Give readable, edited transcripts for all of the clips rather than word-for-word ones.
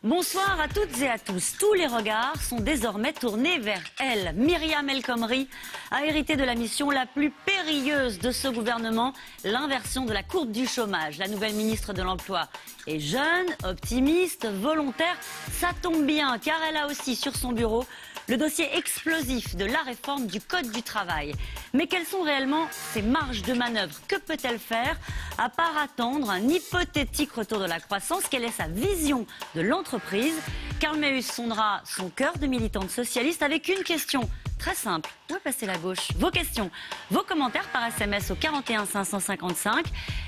Bonsoir à toutes et à tous. Tous les regards sont désormais tournés vers elle. Myriam El Khomri a hérité de la mission la plus périlleuse de ce gouvernement, l'inversion de la courbe du chômage. La nouvelle ministre de l'Emploi est jeune, optimiste, volontaire. Ça tombe bien car elle a aussi sur son bureau le dossier explosif de la réforme du Code du travail. Mais quelles sont réellement ses marges de manœuvre? Que peut-elle faire à part attendre un hypothétique retour de la croissance? Quelle est sa vision de l'entreprise? Karl Meus sondera son cœur de militante socialiste avec une question très simple. Où est passée la gauche? Vos questions, vos commentaires par SMS au 41 555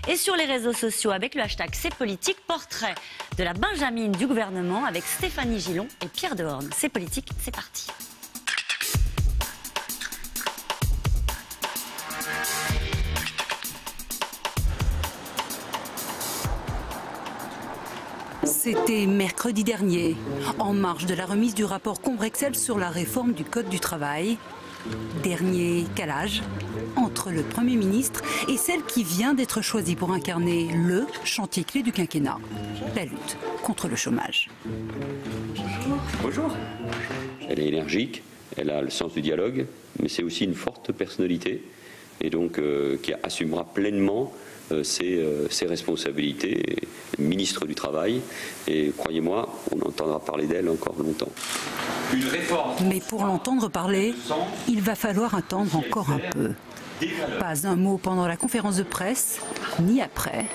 et sur les réseaux sociaux avec le hashtag C'est politique, portrait de la Benjamine du gouvernement avec Stéphanie Gillon et Pierre Dehorne. C'est politique, c'est parti. C'était mercredi dernier, en marge de la remise du rapport Combrexel sur la réforme du Code du travail. Dernier calage entre le Premier ministre et celle qui vient d'être choisie pour incarner le chantier clé du quinquennat, la lutte contre le chômage. Bonjour. Elle est énergique, elle a le sens du dialogue, mais c'est aussi une forte personnalité et donc qui assumera pleinement ses responsabilités, ministre du Travail, et croyez-moi, on entendra parler d'elle encore longtemps. Une réforme. Mais pour l'entendre parler, il va falloir attendre encore un peu. Pas un mot pendant la conférence de presse, ni après,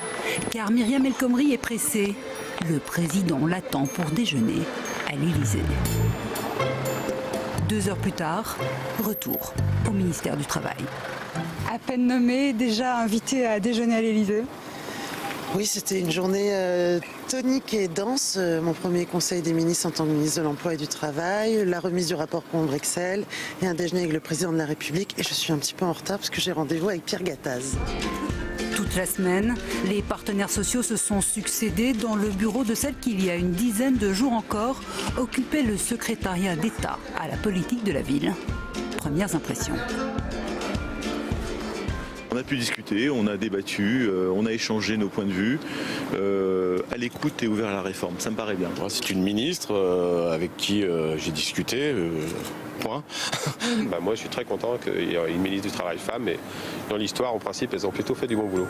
car Myriam El Khomri est pressée. Le président l'attend pour déjeuner à l'Élysée. 2 heures plus tard, retour au ministère du Travail. À peine nommé, déjà invité à déjeuner à l'Élysée. Oui, c'était une journée tonique et dense. Mon premier conseil des ministres en tant que ministre de l'Emploi et du Travail, la remise du rapport Combrexel et un déjeuner avec le président de la République. Et je suis un petit peu en retard parce que j'ai rendez-vous avec Pierre Gattaz. Toute la semaine, les partenaires sociaux se sont succédés dans le bureau de celle qui, il y a une dizaine de jours encore, occupait le secrétariat d'État à la politique de la ville. Premières impressions. On a pu discuter, on a débattu, on a échangé nos points de vue, à l'écoute et ouvert à la réforme. Ça me paraît bien. C'est une ministre avec qui j'ai discuté. Point. Moi, je suis très content qu'il y ait une ministre du Travail femme, et dans l'histoire, en principe, elles ont plutôt fait du bon boulot.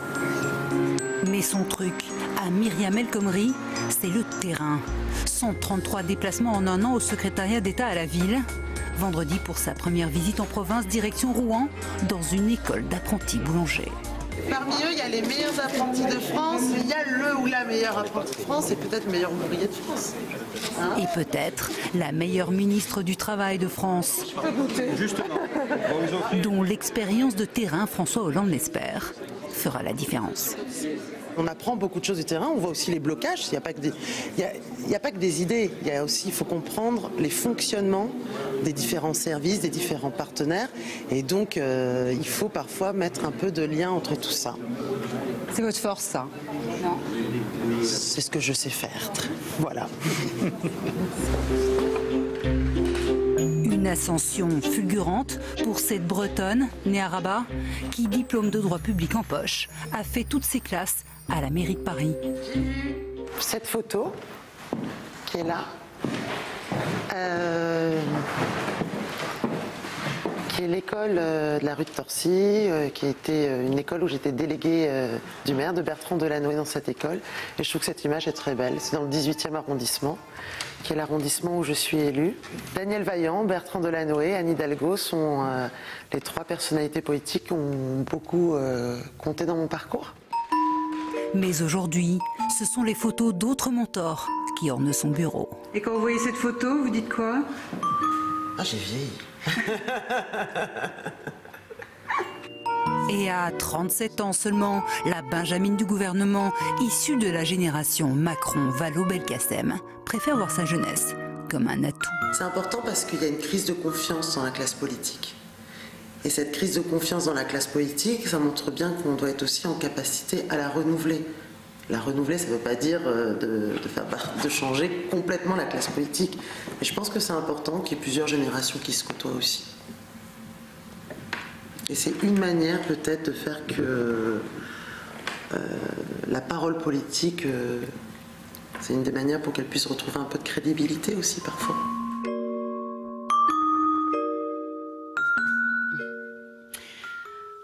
Mais son truc, à Myriam El Khomri, c'est le terrain. 133 déplacements en un an au secrétariat d'État à la ville. Vendredi, pour sa première visite en province, direction Rouen, dans une école d'apprentis boulangers. Parmi eux, il y a les meilleurs apprentis de France, il y a le ou la meilleure apprentie de France et peut-être le meilleur ouvrier de France. Et peut-être la meilleure ministre du Travail de France. Dont l'expérience de terrain, François Hollande l'espère, fera la différence. On apprend beaucoup de choses du terrain, on voit aussi les blocages, il n'y a pas que des idées, il faut comprendre les fonctionnements des différents services, des différents partenaires, et donc il faut parfois mettre un peu de lien entre tout ça. C'est votre force, ça? Non. C'est ce que je sais faire. Voilà. Une ascension fulgurante pour cette Bretonne, née à Rabat, qui, diplôme de droit public en poche, a fait toutes ses classes à la mairie de Paris. Cette photo, qui est là, qui est l'école de la rue de Torcy, qui était une école où j'étais déléguée du maire de Bertrand Delanoë dans cette école. Et je trouve que cette image est très belle. C'est dans le 18e arrondissement, qui est l'arrondissement où je suis élue. Daniel Vaillant, Bertrand Delanoë, Anne Hidalgo sont les 3 personnalités politiques qui ont beaucoup compté dans mon parcours. Mais aujourd'hui, ce sont les photos d'autres mentors qui ornent son bureau. Et quand vous voyez cette photo, vous dites quoi? Ah, j'ai vieilli. Et à 37 ans seulement, la Benjamine du gouvernement, issue de la génération Macron-Vallaud-Belkacem, préfère voir sa jeunesse comme un atout. C'est important parce qu'il y a une crise de confiance dans la classe politique. Et cette crise de confiance dans la classe politique, ça montre bien qu'on doit être aussi en capacité à la renouveler. La renouveler, ça ne veut pas dire de changer complètement la classe politique. Mais je pense que c'est important qu'il y ait plusieurs générations qui se côtoient aussi. Et c'est une manière peut-être de faire que la parole politique C'est une des manières pour qu'elle puisse retrouver un peu de crédibilité aussi parfois.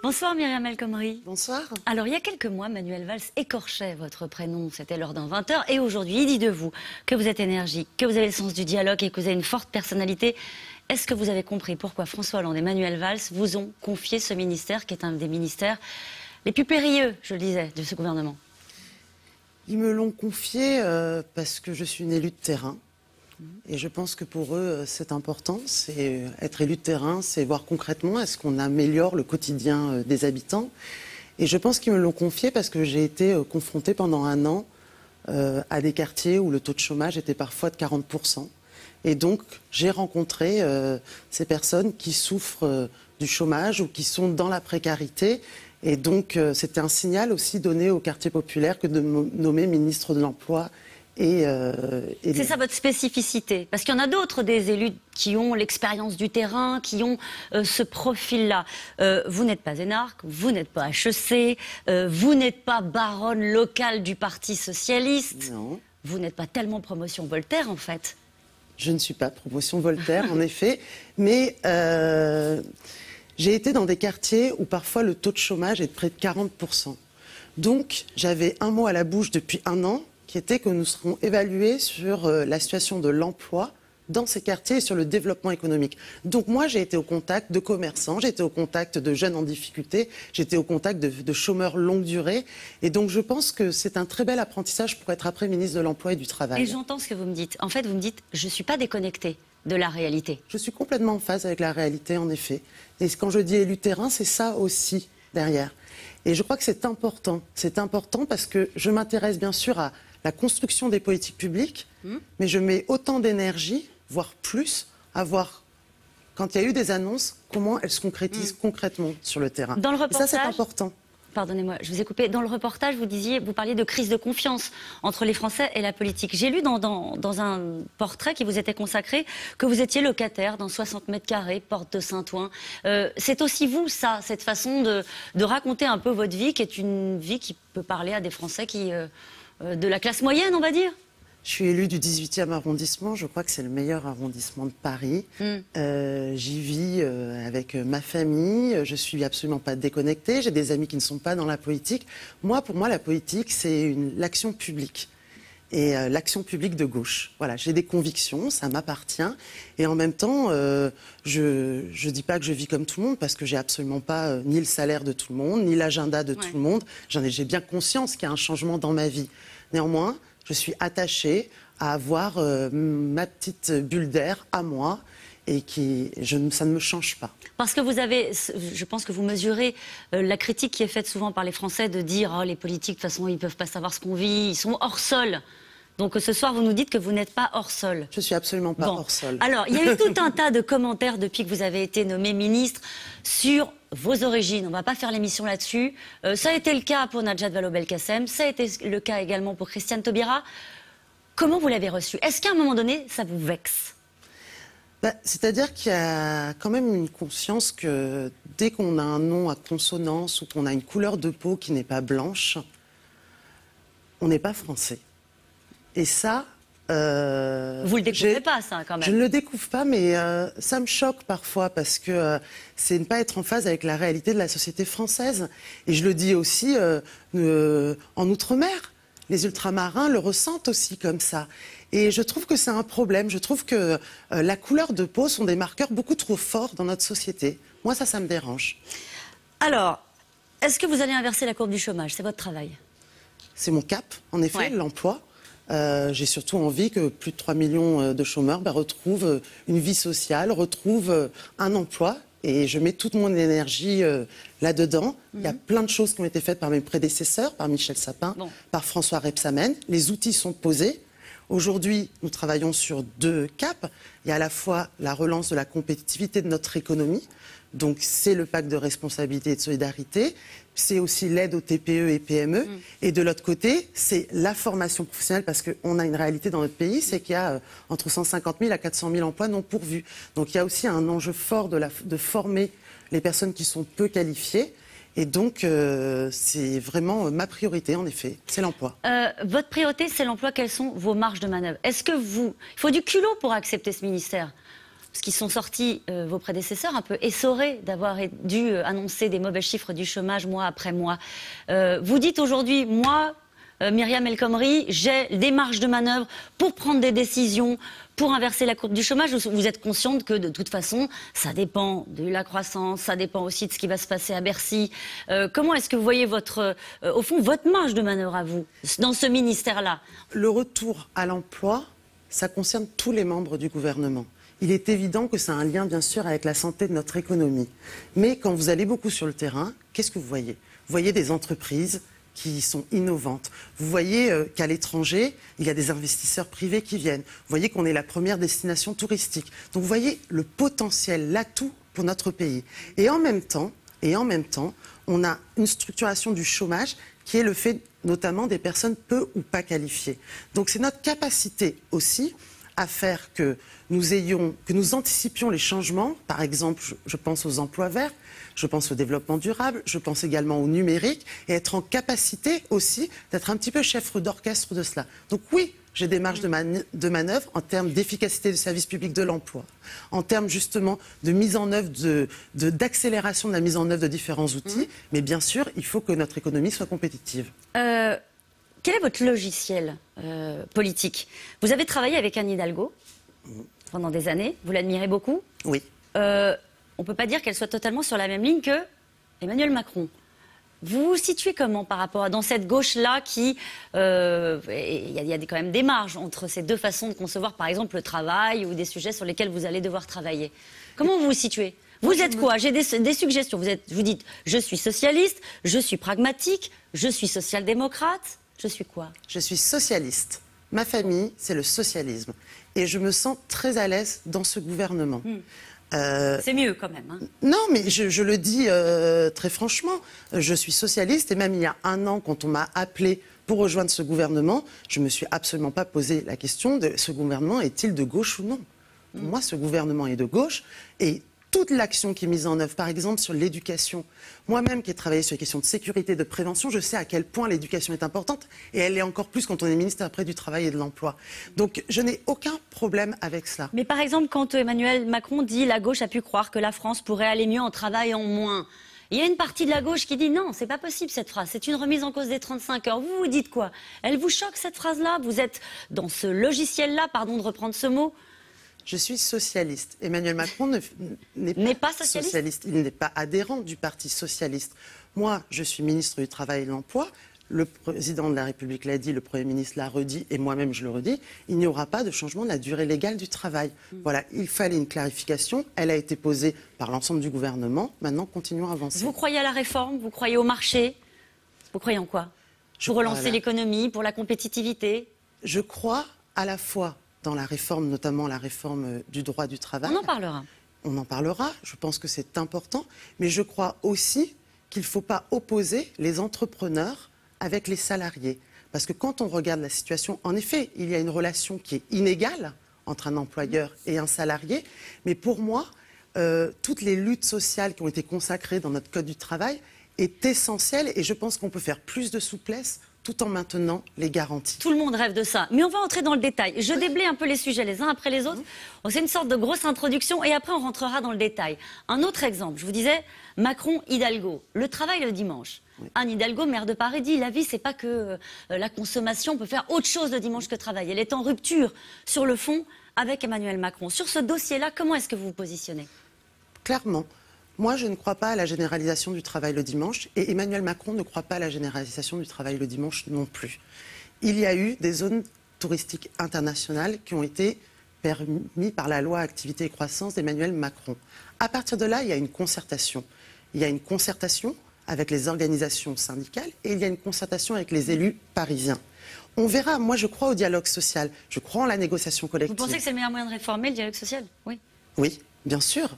Bonsoir Myriam El Khomri. Bonsoir. Alors il y a quelques mois, Manuel Valls écorchait votre prénom, c'était lors d'un 20h. Et aujourd'hui, il dit de vous que vous êtes énergique, que vous avez le sens du dialogue et que vous avez une forte personnalité. Est-ce que vous avez compris pourquoi François Hollande et Manuel Valls vous ont confié ce ministère, qui est un des ministères les plus périlleux, je le disais, de ce gouvernement? Ils me l'ont confié parce que je suis une élue de terrain. Et je pense que pour eux, c'est important. C'est être élu de terrain, c'est voir concrètement est-ce qu'on améliore le quotidien des habitants. Et je pense qu'ils me l'ont confié parce que j'ai été confrontée pendant un an à des quartiers où le taux de chômage était parfois de 40%. Et donc, j'ai rencontré ces personnes qui souffrent du chômage ou qui sont dans la précarité. Et donc, c'était un signal aussi donné aux quartiers populaires que de me nommer ministre de l'Emploi. C'est ça votre spécificité? Parce qu'il y en a d'autres, des élus qui ont l'expérience du terrain, qui ont ce profil-là. Vous n'êtes pas énarque, vous n'êtes pas HEC, vous n'êtes pas baronne locale du Parti Socialiste. Non. Vous n'êtes pas tellement promotion Voltaire, en fait. Je ne suis pas promotion Voltaire, en effet. Mais j'ai été dans des quartiers où parfois le taux de chômage est de près de 40%. Donc, j'avais un mot à la bouche depuis un an, qui était que nous serons évalués sur la situation de l'emploi dans ces quartiers et sur le développement économique. Donc moi, j'ai été au contact de commerçants, j'ai été au contact de jeunes en difficulté, j'ai été au contact de chômeurs longue durée. Et donc je pense que c'est un très bel apprentissage pour être après ministre de l'Emploi et du Travail. Et j'entends ce que vous me dites. En fait, vous me dites, je ne suis pas déconnectée de la réalité. Je suis complètement en phase avec la réalité, en effet. Et quand je dis élu terrain, c'est ça aussi derrière. Et je crois que c'est important. C'est important parce que je m'intéresse bien sûr à la construction des politiques publiques, mais je mets autant d'énergie, voire plus, à voir, quand il y a eu des annonces, comment elles se concrétisent concrètement sur le terrain. Dans le reportage, et ça, c'est important. Pardonnez-moi, je vous ai coupé. Dans le reportage, vous parliez de crise de confiance entre les Français et la politique. J'ai lu dans un portrait qui vous était consacré que vous étiez locataire dans 60 mètres carrés, porte de Saint-Ouen. C'est aussi vous, ça, cette façon de raconter un peu votre vie, qui est une vie qui peut parler à des Français de la classe moyenne, on va dire? Je suis élue du 18e arrondissement, je crois que c'est le meilleur arrondissement de Paris. J'y vis avec ma famille, je suis absolument pas déconnectée, j'ai des amis qui ne sont pas dans la politique. Pour moi, la politique, c'est l'action publique. Et l'action publique de gauche. Voilà, j'ai des convictions, ça m'appartient. Et en même temps, je dis pas que je vis comme tout le monde, parce que j'ai absolument pas ni le salaire de tout le monde, ni l'agenda de tout le monde. J'ai bien conscience qu'il y a un changement dans ma vie. Néanmoins, je suis attachée à avoir ma petite bulle d'air à moi et ça ne me change pas. Parce que je pense que vous mesurez la critique qui est faite souvent par les Français de dire oh, les politiques, de toute façon, ils ne peuvent pas savoir ce qu'on vit, ils sont hors sol. Donc ce soir, vous nous dites que vous n'êtes pas hors sol. Je suis absolument pas hors sol. Alors, il y a eu tout un tas de commentaires depuis que vous avez été nommé ministre sur vos origines. On ne va pas faire l'émission là-dessus. Ça a été le cas pour Najat Vallaud-Belkacem, ça a été le cas également pour Christiane Taubira. Comment vous l'avez reçu? Est-ce qu'à un moment donné, ça vous vexe? C'est-à-dire qu'il y a quand même une conscience que dès qu'on a un nom à consonance ou qu'on a une couleur de peau qui n'est pas blanche, on n'est pas français. Et ça... vous le découvrez pas, ça, quand même? Je ne le découvre pas, mais ça me choque parfois parce que c'est ne pas être en phase avec la réalité de la société française. Et je le dis aussi en Outre-mer. Les ultramarins le ressentent aussi comme ça. Et je trouve que c'est un problème. Je trouve que la couleur de peau sont des marqueurs beaucoup trop forts dans notre société. Moi, ça me dérange. Alors, est-ce que vous allez inverser la courbe du chômage? C'est votre travail? C'est mon cap, en effet, l'emploi. J'ai surtout envie que plus de 3 millions de chômeurs retrouvent une vie sociale, retrouvent un emploi. Et je mets toute mon énergie là-dedans. Il y a plein de choses qui ont été faites par mes prédécesseurs, par Michel Sapin, par François Rebsamen. Les outils sont posés. Aujourd'hui, nous travaillons sur 2 caps. Il y a à la fois la relance de la compétitivité de notre économie. Donc, c'est le pacte de responsabilité et de solidarité. C'est aussi l'aide aux TPE et PME. Et de l'autre côté, c'est la formation professionnelle, parce qu'on a une réalité dans notre pays, c'est qu'il y a entre 150 000 à 400 000 emplois non pourvus. Donc, il y a aussi un enjeu fort de former les personnes qui sont peu qualifiées. Et donc, c'est vraiment ma priorité, en effet, c'est l'emploi. Votre priorité, c'est l'emploi. Quelles sont vos marges de manœuvre? Est-ce que il faut du culot pour accepter ce ministère? Parce qu'ils sont sortis, vos prédécesseurs, un peu essorés d'avoir dû annoncer des mauvais chiffres du chômage mois après mois. Vous dites aujourd'hui, moi, Myriam El Khomri, j'ai des marges de manœuvre pour prendre des décisions, pour inverser la courbe du chômage. Vous êtes consciente que de toute façon, ça dépend de la croissance, ça dépend aussi de ce qui va se passer à Bercy. Comment est-ce que vous voyez au fond, votre marge de manœuvre à vous, dans ce ministère-là? Le retour à l'emploi, ça concerne tous les membres du gouvernement. Il est évident que ça a un lien, bien sûr, avec la santé de notre économie. Mais quand vous allez beaucoup sur le terrain, qu'est-ce que vous voyez? Vous voyez des entreprises qui sont innovantes. Vous voyez qu'à l'étranger, il y a des investisseurs privés qui viennent. Vous voyez qu'on est la première destination touristique. Donc vous voyez le potentiel, l'atout pour notre pays. Et en même temps, on a une structuration du chômage qui est le fait notamment des personnes peu ou pas qualifiées. Donc c'est notre capacité aussi à faire que nous anticipions les changements. Par exemple, je pense aux emplois verts, je pense au développement durable, je pense également au numérique, et être en capacité aussi d'être un petit peu chef d'orchestre de cela. Donc oui, j'ai des marges de manœuvre en termes d'efficacité du service public de l'emploi, en termes justement de mise en œuvre, d'accélération de la mise en œuvre de différents outils, mais bien sûr, il faut que notre économie soit compétitive. Quel est votre logiciel politique? Vous avez travaillé avec Anne Hidalgo pendant des années, vous l'admirez beaucoup? Oui. On ne peut pas dire qu'elle soit totalement sur la même ligne que Emmanuel Macron. Vous vous situez comment par rapport à dans cette gauche-là qui... Il y a quand même des marges entre ces deux façons de concevoir, par exemple, le travail ou des sujets sur lesquels vous allez devoir travailler. Comment vous vous situez? Vous êtes quoi? J'ai des suggestions. Vous dites, je suis socialiste, je suis pragmatique, je suis social-démocrate. Je suis quoi? Je suis socialiste. Ma famille, c'est le socialisme. Et je me sens très à l'aise dans ce gouvernement. C'est mieux quand même. Hein. Non, mais je le dis très franchement. Je suis socialiste et même il y a un an, quand on m'a appelé pour rejoindre ce gouvernement, je ne me suis absolument pas posé la question de ce gouvernement est-il de gauche ou non. Pour moi, ce gouvernement est de gauche et toute l'action qui est mise en œuvre, par exemple sur l'éducation. Moi-même qui ai travaillé sur les questions de sécurité, de prévention, je sais à quel point l'éducation est importante et elle l'est encore plus quand on est ministre après du Travail et de l'Emploi. Donc je n'ai aucun problème avec cela. Mais par exemple, quand Emmanuel Macron dit la gauche a pu croire que la France pourrait aller mieux en travaillant moins, il y a une partie de la gauche qui dit non, c'est pas possible cette phrase, c'est une remise en cause des 35 heures. Vous vous dites quoi? Elle vous choque cette phrase-là? Vous êtes dans ce logiciel-là, pardon de reprendre ce mot? Je suis socialiste. Emmanuel Macron n'est pas socialiste. Il n'est pas adhérent du Parti socialiste. Moi, je suis ministre du Travail et de l'Emploi. Le président de la République l'a dit, le Premier ministre l'a redit, et moi-même je le redis. Il n'y aura pas de changement de la durée légale du travail. Voilà, il fallait une clarification. Elle a été posée par l'ensemble du gouvernement. Maintenant, continuons à avancer. Vous croyez à la réforme? Vous croyez au marché? Vous croyez en quoi? Pour relancer l'économie, pour la compétitivité? Je crois à la fois dans la réforme, notamment la réforme du droit du travail. On en parlera. On en parlera, je pense que c'est important, mais je crois aussi qu'il ne faut pas opposer les entrepreneurs avec les salariés. Parce que quand on regarde la situation, en effet, il y a une relation qui est inégale entre un employeur et un salarié, mais pour moi, toutes les luttes sociales qui ont été consacrées dans notre Code du travail est essentielle et je pense qu'on peut faire plus de souplesse tout en maintenant les garanties. Tout le monde rêve de ça. Mais on va entrer dans le détail. Je déblaye un peu les sujets les uns après les autres. C'est une sorte de grosse introduction et après on rentrera dans le détail. Un autre exemple, je vous disais, Macron-Hidalgo, le travail le dimanche. Oui. Anne Hidalgo, maire de Paris, dit la vie, c'est pas que la consommation, on peut faire autre chose le dimanche que travailler. Elle est en rupture sur le fond avec Emmanuel Macron. Sur ce dossier-là, comment est-ce que vous vous positionnez? Clairement. Moi, je ne crois pas à la généralisation du travail le dimanche et Emmanuel Macron ne croit pas à la généralisation du travail le dimanche non plus. Il y a eu des zones touristiques internationales qui ont été permises par la loi Activité et Croissance d'Emmanuel Macron. À partir de là, il y a une concertation. Il y a une concertation avec les organisations syndicales et il y a une concertation avec les élus parisiens. On verra. Moi, je crois au dialogue social. Je crois en la négociation collective. Vous pensez que c'est le meilleur moyen de réformer le dialogue social? Oui. Oui, bien sûr.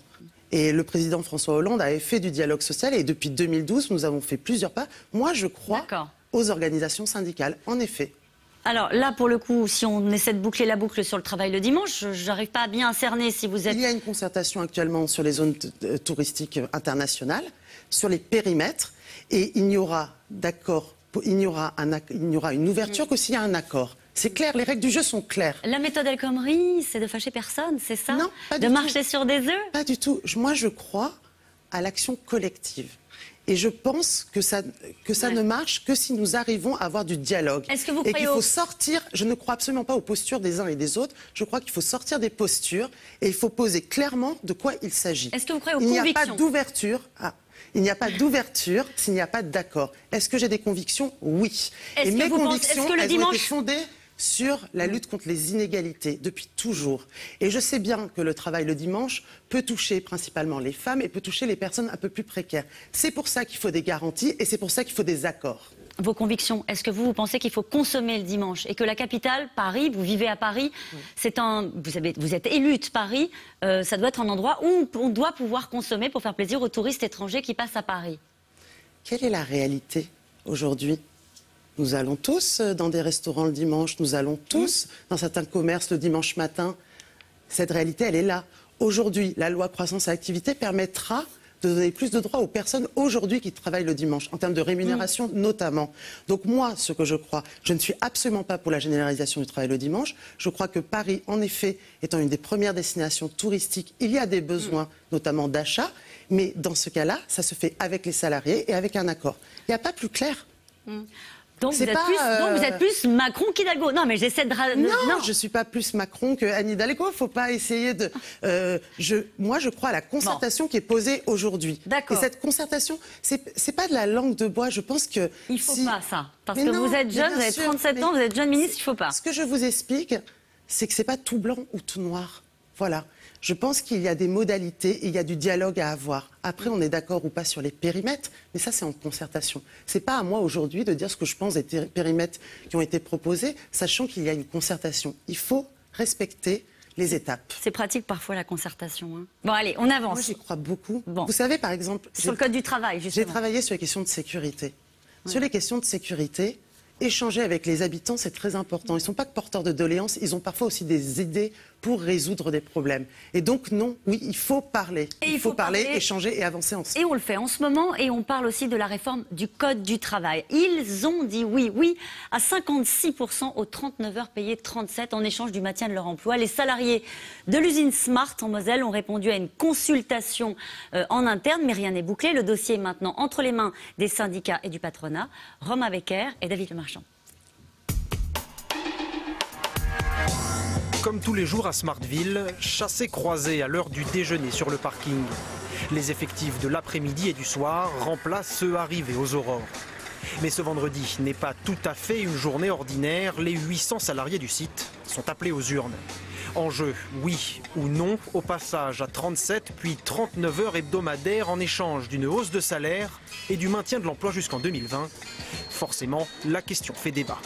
Et le président François Hollande avait fait du dialogue social et depuis 2012, nous avons fait plusieurs pas. Moi, je crois aux organisations syndicales, en effet. Alors là, pour le coup, si on essaie de boucler la boucle sur le travail le dimanche, je n'arrive pas à bien cerner si vous êtes... Il y a une concertation actuellement sur les zones touristiques internationales, sur les périmètres, et il n'y aura une ouverture que s'il y a un accord. C'est clair, les règles du jeu sont claires. La méthode El Khomri, c'est de fâcher personne, c'est ça? Non, pas de du marcher tout. sur des œufs? Pas du tout. Moi, je crois à l'action collective. Et je pense que ça ne marche que si nous arrivons à avoir du dialogue. Est-ce que vous et croyez qu'il faut sortir, je ne crois absolument pas aux postures des uns et des autres, je crois qu'il faut sortir des postures et il faut poser clairement de quoi il s'agit. Est-ce que vous croyez aux convictions? Il n'y a pas d'ouverture s'il n'y a pas d'accord. Est-ce que j'ai des convictions? Oui. Et mes convictions, elles ont été fondées sur la lutte contre les inégalités depuis toujours. Et je sais bien que le travail le dimanche peut toucher principalement les femmes et peut toucher les personnes un peu plus précaires. C'est pour ça qu'il faut des garanties et c'est pour ça qu'il faut des accords. Vos convictions, est-ce que vous pensez qu'il faut consommer le dimanche et que la capitale, Paris, vous vivez à Paris, vous êtes élu de Paris, ça doit être un endroit où on doit pouvoir consommer pour faire plaisir aux touristes étrangers qui passent à Paris? Quelle est la réalité aujourd'hui? Nous allons tous dans des restaurants le dimanche, nous allons tous dans certains commerces le dimanche matin. Cette réalité, elle est là. Aujourd'hui, la loi croissance et activité permettra de donner plus de droits aux personnes aujourd'hui qui travaillent le dimanche, en termes de rémunération notamment. Donc moi, ce que je crois, je ne suis absolument pas pour la généralisation du travail le dimanche. Je crois que Paris, en effet, étant une des premières destinations touristiques, il y a des besoins, notamment d'achat. Mais dans ce cas-là, ça se fait avec les salariés et avec un accord. Il n'y a pas plus clair. Donc vous êtes plus Macron qu'Hidalgo. Non, mais j'essaie de... Non, je ne suis pas plus Macron qu'Anne Hidalgo. Il ne faut pas essayer de... Moi, je crois à la concertation qui est posée aujourd'hui. D'accord. Et cette concertation, ce n'est pas de la langue de bois. Je pense que... Il ne faut pas ça. Parce que vous êtes jeune, vous avez 37 ans, vous êtes jeune ministre, il ne faut pas. Ce que je vous explique, c'est que ce n'est pas tout blanc ou tout noir. Voilà. Je pense qu'il y a des modalités et il y a du dialogue à avoir. Après, on est d'accord ou pas sur les périmètres, mais ça, c'est en concertation. Ce n'est pas à moi aujourd'hui de dire ce que je pense des périmètres qui ont été proposés, sachant qu'il y a une concertation. Il faut respecter les étapes. C'est pratique parfois la concertation. Hein. Bon, allez, on avance. Moi, j'y crois beaucoup. Bon. Vous savez, par exemple... Sur le code du travail, justement. J'ai travaillé sur les questions de sécurité. Ouais. Sur les questions de sécurité... Échanger avec les habitants, c'est très important. Ils ne sont pas que porteurs de doléances, ils ont parfois aussi des idées pour résoudre des problèmes. Et donc, non, oui, il faut parler. Il faut parler, échanger et avancer ensemble. Et on le fait en ce moment, et on parle aussi de la réforme du Code du travail. Ils ont dit oui à 56% aux 39 heures payées 37 en échange du maintien de leur emploi. Les salariés de l'usine Smart en Moselle ont répondu à une consultation en interne, mais rien n'est bouclé. Le dossier est maintenant entre les mains des syndicats et du patronat. Romain Becker et David Lemarchand. Comme tous les jours à Smartville, chassés-croisés à l'heure du déjeuner sur le parking. Les effectifs de l'après-midi et du soir remplacent ceux arrivés aux aurores. Mais ce vendredi n'est pas tout à fait une journée ordinaire. Les 800 salariés du site sont appelés aux urnes. En jeu, oui ou non au passage à 37 puis 39 heures hebdomadaires en échange d'une hausse de salaire et du maintien de l'emploi jusqu'en 2020. Forcément, la question fait débat.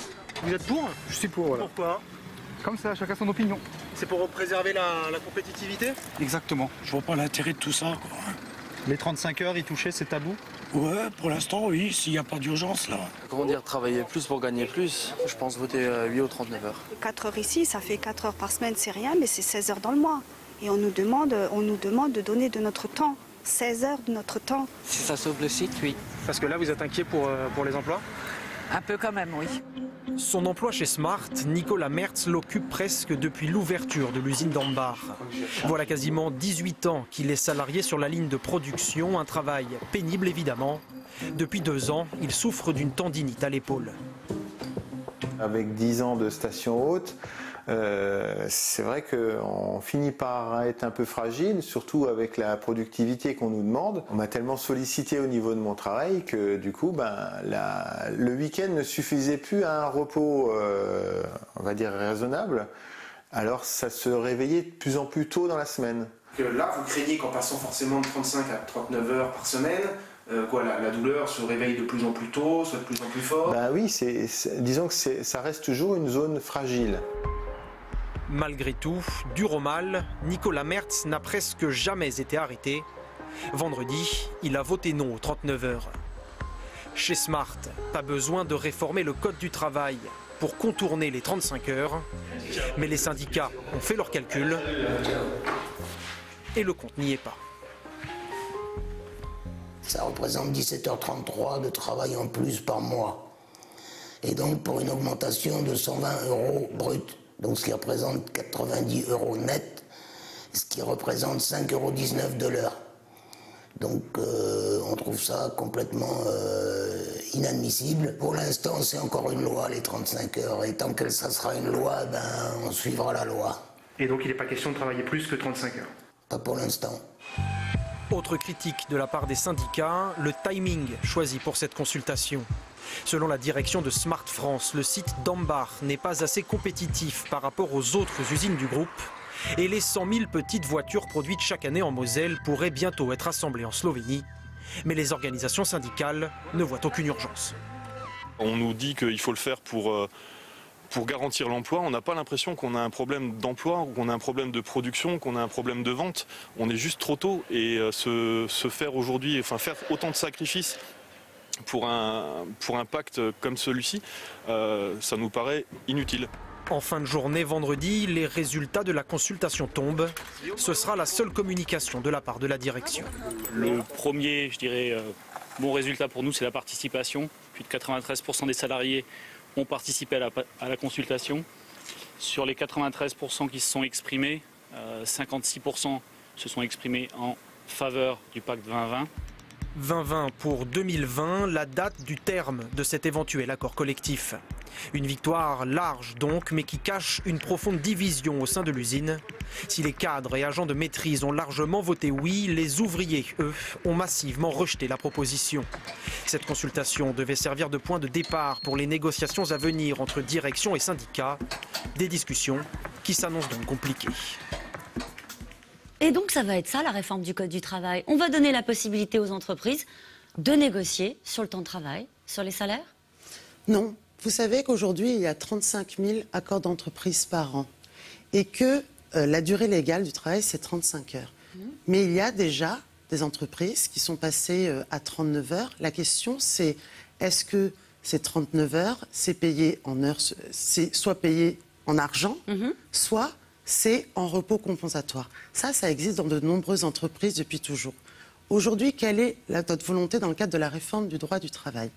Vous êtes pour? Je suis pour, voilà. Pourquoi? Comme ça, chacun son opinion. C'est pour préserver la compétitivité? Exactement. Je vois pas l'intérêt de tout ça, quoi. Les 35 heures y toucher, c'est tabou? Ouais, pour l'instant, oui, s'il n'y a pas d'urgence, là. Comment dire, travailler plus pour gagner plus? Je pense voter 8 ou 39 heures. 4 heures ici, ça fait 4 heures par semaine, c'est rien, mais c'est 16 heures dans le mois. Et on nous demande de donner de notre temps. 16 heures de notre temps. Si ça sauve le site, oui. Parce que là, vous êtes inquiet pour les emplois? Un peu quand même, oui. Son emploi chez Smart, Nicolas Mertz l'occupe presque depuis l'ouverture de l'usine d'Ambar. Voilà quasiment 18 ans qu'il est salarié sur la ligne de production, un travail pénible évidemment. Depuis 2 ans, il souffre d'une tendinite à l'épaule. Avec 10 ans de station haute, c'est vrai qu'on finit par être un peu fragile, surtout avec la productivité qu'on nous demande. On m'a tellement sollicité au niveau de mon travail que du coup, le week-end ne suffisait plus à un repos, on va dire, raisonnable. Alors ça se réveillait de plus en plus tôt dans la semaine. Là, vous craignez qu'en passant forcément de 35 à 39 heures par semaine, la douleur se réveille de plus en plus tôt, soit de plus en plus fort? Oui, disons que ça reste toujours une zone fragile. Malgré tout, dur au mal, Nicolas Mertz n'a presque jamais été arrêté. Vendredi, il a voté non aux 39 heures. Chez Smart, pas besoin de réformer le code du travail. pour contourner les 35 heures. Mais les syndicats ont fait leurs calculs et le compte n'y est pas. Ça représente 17h33 de travail en plus par mois. Et donc pour une augmentation de 120 € brut, donc ce qui représente 90 € net, ce qui représente 5,19 € de l'heure. Donc on trouve ça complètement inadmissible. Pour l'instant, c'est encore une loi, les 35 heures. Et tant que ça sera une loi, ben, on suivra la loi. Et donc il n'est pas question de travailler plus que 35 heures? Pas pour l'instant. Autre critique de la part des syndicats, le timing choisi pour cette consultation. Selon la direction de Smart France, le site d'Ambar n'est pas assez compétitif par rapport aux autres usines du groupe. Et les 100 000 petites voitures produites chaque année en Moselle pourraient bientôt être assemblées en Slovénie. Mais les organisations syndicales ne voient aucune urgence. On nous dit qu'il faut le faire pour garantir l'emploi. On n'a pas l'impression qu'on a un problème d'emploi, qu'on a un problème de production, qu'on a un problème de vente. On est juste trop tôt et se faire aujourd'hui, enfin faire autant de sacrifices pour un pacte comme celui-ci, ça nous paraît inutile. En fin de journée, vendredi, les résultats de la consultation tombent. Ce sera la seule communication de la part de la direction. Le premier, je dirais, bon résultat pour nous, c'est la participation. Plus de 93% des salariés ont participé à la consultation. Sur les 93% qui se sont exprimés, 56% se sont exprimés en faveur du pacte 2020. 2020 pour 2020, la date du terme de cet éventuel accord collectif. Une victoire large donc, mais qui cache une profonde division au sein de l'usine. Si les cadres et agents de maîtrise ont largement voté oui, les ouvriers, eux, ont massivement rejeté la proposition. Cette consultation devait servir de point de départ pour les négociations à venir entre direction et syndicats. Des discussions qui s'annoncent donc compliquées. Et donc ça va être ça la réforme du Code du travail. On va donner la possibilité aux entreprises de négocier sur le temps de travail, sur les salaires? Non. Vous savez qu'aujourd'hui, il y a 35 000 accords d'entreprise par an et que la durée légale du travail, c'est 35 heures. Mais il y a déjà des entreprises qui sont passées à 39 heures. La question, c'est est-ce que ces 39 heures, c'est payé en heures, c'est soit payé en argent, soit c'est en repos compensatoire. Ça existe dans de nombreuses entreprises depuis toujours. Aujourd'hui, quelle est notre volonté dans le cadre de la réforme du droit du travail?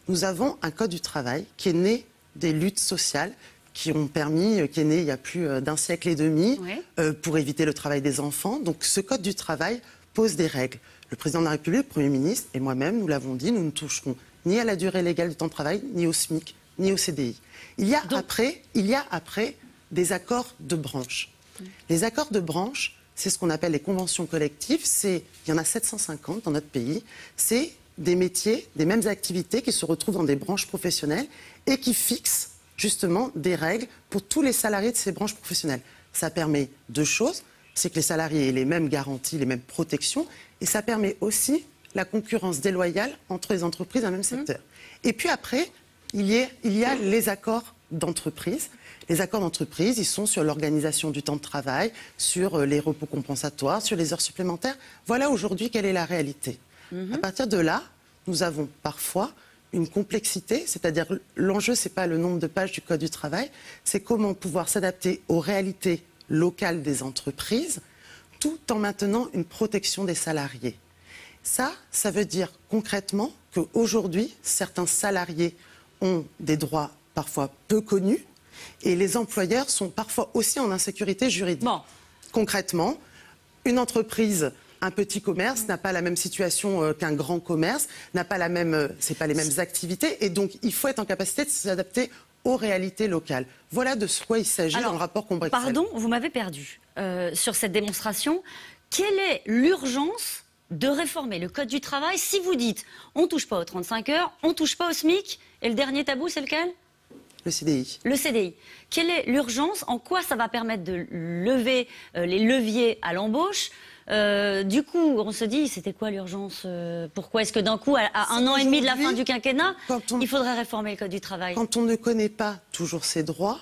Nous avons un code du travail qui est né des luttes sociales qui est né il y a plus d'un siècle et demi, pour éviter le travail des enfants. Donc ce code du travail pose des règles. Le président de la République, le Premier ministre et moi-même, nous l'avons dit, nous ne toucherons ni à la durée légale du temps de travail, ni au SMIC, ni au CDI. Il y a après des accords de branche. Les accords de branche, c'est ce qu'on appelle les conventions collectives. Il y en a 750 dans notre pays. C'est des métiers, des mêmes activités qui se retrouvent dans des branches professionnelles et qui fixent justement des règles pour tous les salariés de ces branches professionnelles. Ça permet deux choses, c'est que les salariés aient les mêmes garanties, les mêmes protections, et ça permet aussi la concurrence déloyale entre les entreprises d'un même secteur. Et puis après, il y a les accords d'entreprise. Les accords d'entreprise, ils sont sur l'organisation du temps de travail, sur les repos compensatoires, sur les heures supplémentaires. Voilà aujourd'hui quelle est la réalité. À partir de là, nous avons parfois une complexité, c'est-à-dire l'enjeu, ce n'est pas le nombre de pages du Code du travail, c'est comment pouvoir s'adapter aux réalités locales des entreprises tout en maintenant une protection des salariés. Ça veut dire concrètement qu'aujourd'hui, certains salariés ont des droits parfois peu connus et les employeurs sont parfois aussi en insécurité juridique. Concrètement, une entreprise, un petit commerce n'a pas la même situation qu'un grand commerce, c'est pas les mêmes activités, et donc il faut être en capacité de s'adapter aux réalités locales. Voilà de quoi il s'agit dans le rapport Combrexel. Pardon, vous m'avez perdu sur cette démonstration. Quelle est l'urgence de réformer le Code du travail si vous dites on ne touche pas aux 35 heures, on ne touche pas au SMIC, et le dernier tabou, c'est lequel? Le CDI. Le CDI. Quelle est l'urgence? En quoi ça va permettre de lever les leviers à l'embauche? Du coup, on se dit, c'était quoi l'urgence? Pourquoi est-ce que d'un coup, à un an et demi de la fin du quinquennat, il faudrait réformer le Code du travail? Quand on ne connaît pas toujours ses droits,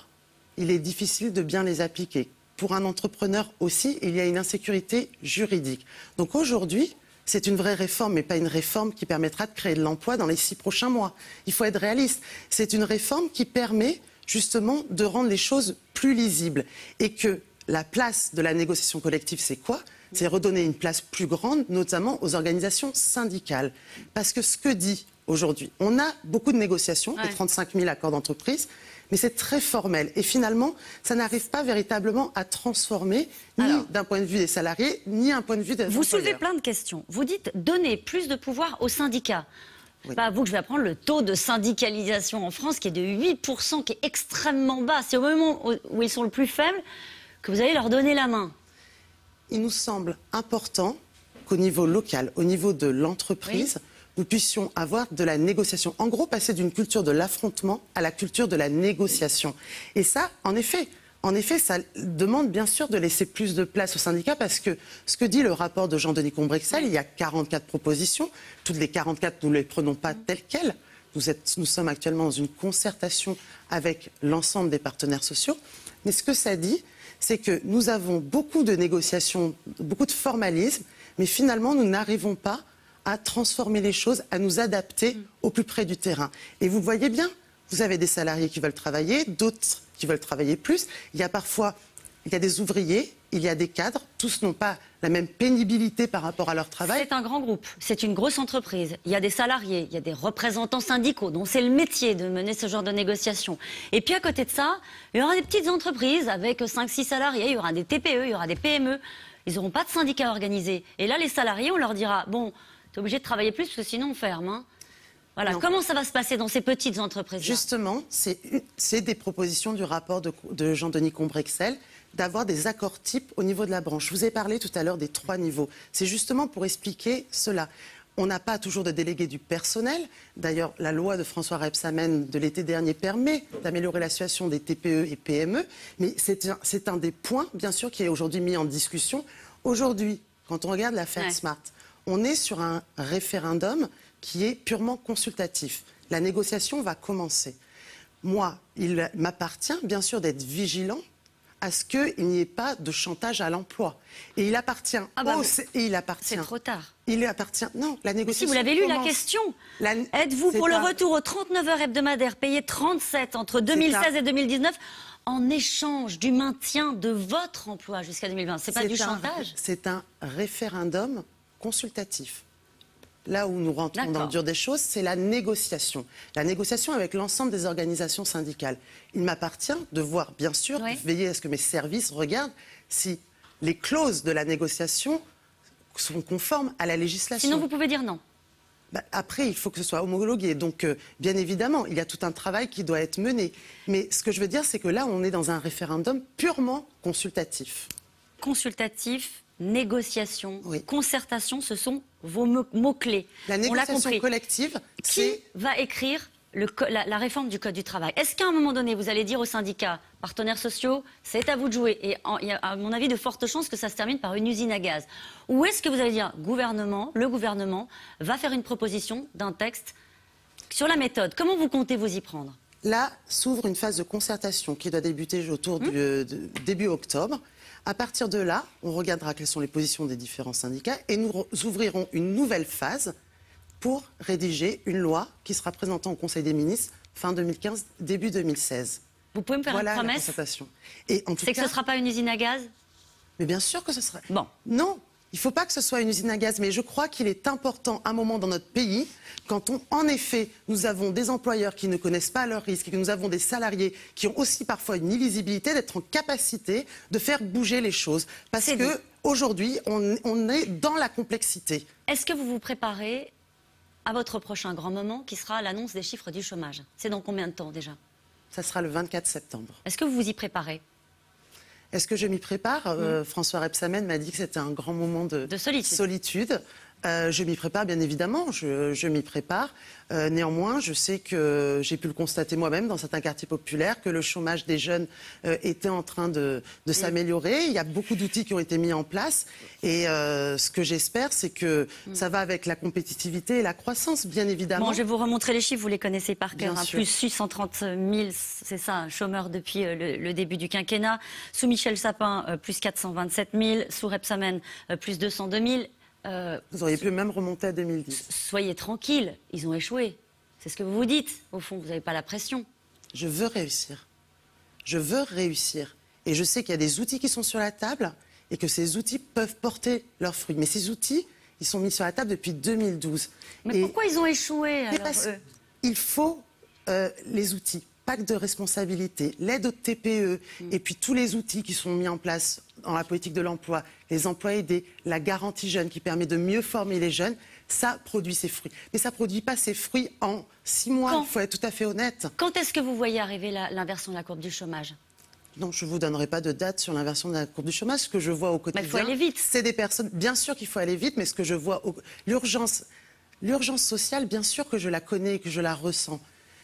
il est difficile de bien les appliquer. Pour un entrepreneur aussi, il y a une insécurité juridique. Donc aujourd'hui, c'est une vraie réforme, mais pas une réforme qui permettra de créer de l'emploi dans les 6 prochains mois. Il faut être réaliste. C'est une réforme qui permet justement de rendre les choses plus lisibles. Et que la place de la négociation collective, c'est quoi ? C'est redonner une place plus grande, notamment aux organisations syndicales. Parce que ce que dit aujourd'hui, on a beaucoup de négociations, les 35 000 accords d'entreprise, mais c'est très formel. Et finalement, ça n'arrive pas véritablement à transformer, ni d'un point de vue des salariés, ni un point de vue des employeurs. Vous soulevez plein de questions. Vous dites donner plus de pouvoir aux syndicats. C'est pas à vous que je vais apprendre le taux de syndicalisation en France qui est de 8%, qui est extrêmement bas. C'est au moment où ils sont le plus faibles que vous allez leur donner la main. Il nous semble important qu'au niveau local, au niveau de l'entreprise, nous puissions avoir de la négociation. En gros, passer d'une culture de l'affrontement à la culture de la négociation. Et ça, en effet, ça demande bien sûr de laisser plus de place aux syndicats parce que ce que dit le rapport de Jean-Denis Combrexel, il y a 44 propositions. Toutes les 44, nous ne les prenons pas telles quelles. Nous sommes actuellement dans une concertation avec l'ensemble des partenaires sociaux. Mais ce que ça dit, c'est que nous avons beaucoup de négociations, beaucoup de formalisme, mais finalement, nous n'arrivons pas à transformer les choses, à nous adapter au plus près du terrain. Et vous le voyez bien, vous avez des salariés qui veulent travailler, d'autres qui veulent travailler plus. Il y a des ouvriers, il y a des cadres, tous n'ont pas la même pénibilité par rapport à leur travail. C'est un grand groupe, c'est une grosse entreprise. Il y a des salariés, il y a des représentants syndicaux dont c'est le métier de mener ce genre de négociation. Et puis à côté de ça, il y aura des petites entreprises avec 5-6 salariés, il y aura des TPE, il y aura des PME. Ils n'auront pas de syndicats organisés. Et là, les salariés, on leur dira, bon, t'es obligé de travailler plus parce que sinon on ferme. Hein. Voilà. Comment ça va se passer dans ces petites entreprises-là ? Justement, c'est des propositions du rapport de Jean-Denis Combrexel d'avoir des accords types au niveau de la branche. Je vous ai parlé tout à l'heure des 3 niveaux. C'est justement pour expliquer cela. On n'a pas toujours de délégués du personnel. D'ailleurs, la loi de François Rebsamen de l'été dernier permet d'améliorer la situation des TPE et PME. Mais c'est un des points, bien sûr, qui est aujourd'hui mis en discussion. Aujourd'hui, quand on regarde l'affaire Smart, on est sur un référendum qui est purement consultatif. La négociation va commencer. Moi, il m'appartient, bien sûr, d'être vigilant à ce qu'il n'y ait pas de chantage à l'emploi. Et il appartient... C'est trop tard. Il appartient... Non, la négociation... Si vous l'avez lu, la question. Êtes-vous pour le retour aux 39 heures hebdomadaires payées 37 entre 2016 et 2019 en échange du maintien de votre emploi jusqu'à 2020 ? C'est pas du chantage ? C'est un référendum consultatif. Là où nous rentrons dans le dur des choses, c'est la négociation. La négociation avec l'ensemble des organisations syndicales. Il m'appartient de voir, bien sûr, de veiller à ce que mes services regardent si les clauses de la négociation sont conformes à la législation. Sinon, vous pouvez dire non. Après, il faut que ce soit homologué. Donc, bien évidemment, il y a tout un travail qui doit être mené. Mais ce que je veux dire, c'est que là, on est dans un référendum purement consultatif. Consultatif, négociation, concertation, ce sont vos mots-clés. La négociation collective, qui va écrire la réforme du Code du travail ? Est-ce qu'à un moment donné, vous allez dire aux syndicats, partenaires sociaux, c'est à vous de jouer ? Et il y a, à mon avis, de fortes chances que ça se termine par une usine à gaz. Ou est-ce que vous allez dire, le gouvernement va faire une proposition d'un texte sur la méthode ? Comment vous comptez vous y prendre ? Là, s'ouvre une phase de concertation qui doit débuter autour du début octobre. À partir de là, on regardera quelles sont les positions des différents syndicats et nous ouvrirons une nouvelle phase pour rédiger une loi qui sera présentée au Conseil des ministres fin 2015, début 2016. Vous pouvez me faire une promesse ? C'est que ce ne sera pas une usine à gaz ? Mais bien sûr que ce sera... Bon. Non, il ne faut pas que ce soit une usine à gaz, mais je crois qu'il est important, à un moment dans notre pays, quand en effet, nous avons des employeurs qui ne connaissent pas leurs risques et que nous avons des salariés qui ont aussi parfois une illisibilité, d'être en capacité de faire bouger les choses. Parce qu'aujourd'hui, on est dans la complexité. Est-ce que vous vous préparez à votre prochain grand moment, qui sera l'annonce des chiffres du chômage ? C'est dans combien de temps déjà ? Ça sera le 24 septembre. Est-ce que vous vous y préparez ? Est-ce que je m'y prépare ? François Rebsamen m'a dit que c'était un grand moment de solitude. Je m'y prépare, bien évidemment, je m'y prépare. Néanmoins, je sais que j'ai pu le constater moi-même dans certains quartiers populaires, que le chômage des jeunes était en train de s'améliorer. Il y a beaucoup d'outils qui ont été mis en place. Et ce que j'espère, c'est que ça va avec la compétitivité et la croissance, bien évidemment. Bon, je vais vous remontrer les chiffres, vous les connaissez par cœur. Sûr. Plus 630 000, c'est ça, chômeurs depuis le début du quinquennat. Sous Michel Sapin, plus 427 000. Sous Rebsamen, plus 202 000. Vous auriez pu même remonter à 2010. Soyez tranquille, ils ont échoué. C'est ce que vous vous dites, au fond, vous n'avez pas la pression. Je veux réussir. Je veux réussir. Et je sais qu'il y a des outils qui sont sur la table et que ces outils peuvent porter leurs fruits. Mais ces outils, ils sont mis sur la table depuis 2012. Mais pourquoi ils ont échoué alors, il faut les outils, pacte de responsabilité, l'aide aux TPE, et puis tous les outils qui sont mis en place dans la politique de l'emploi, les emplois aidés, la garantie jeune qui permet de mieux former les jeunes, ça produit ses fruits. Mais ça ne produit pas ses fruits en 6 mois, il faut être tout à fait honnête. Quand est-ce que vous voyez arriver l'inversion de la courbe du chômage? Non, je ne vous donnerai pas de date sur l'inversion de la courbe du chômage. Ce que je vois au quotidien, il faut aller vite. C'est des personnes. Bien sûr qu'il faut aller vite, mais ce que je vois, l'urgence sociale, bien sûr que je la connais et que je la ressens.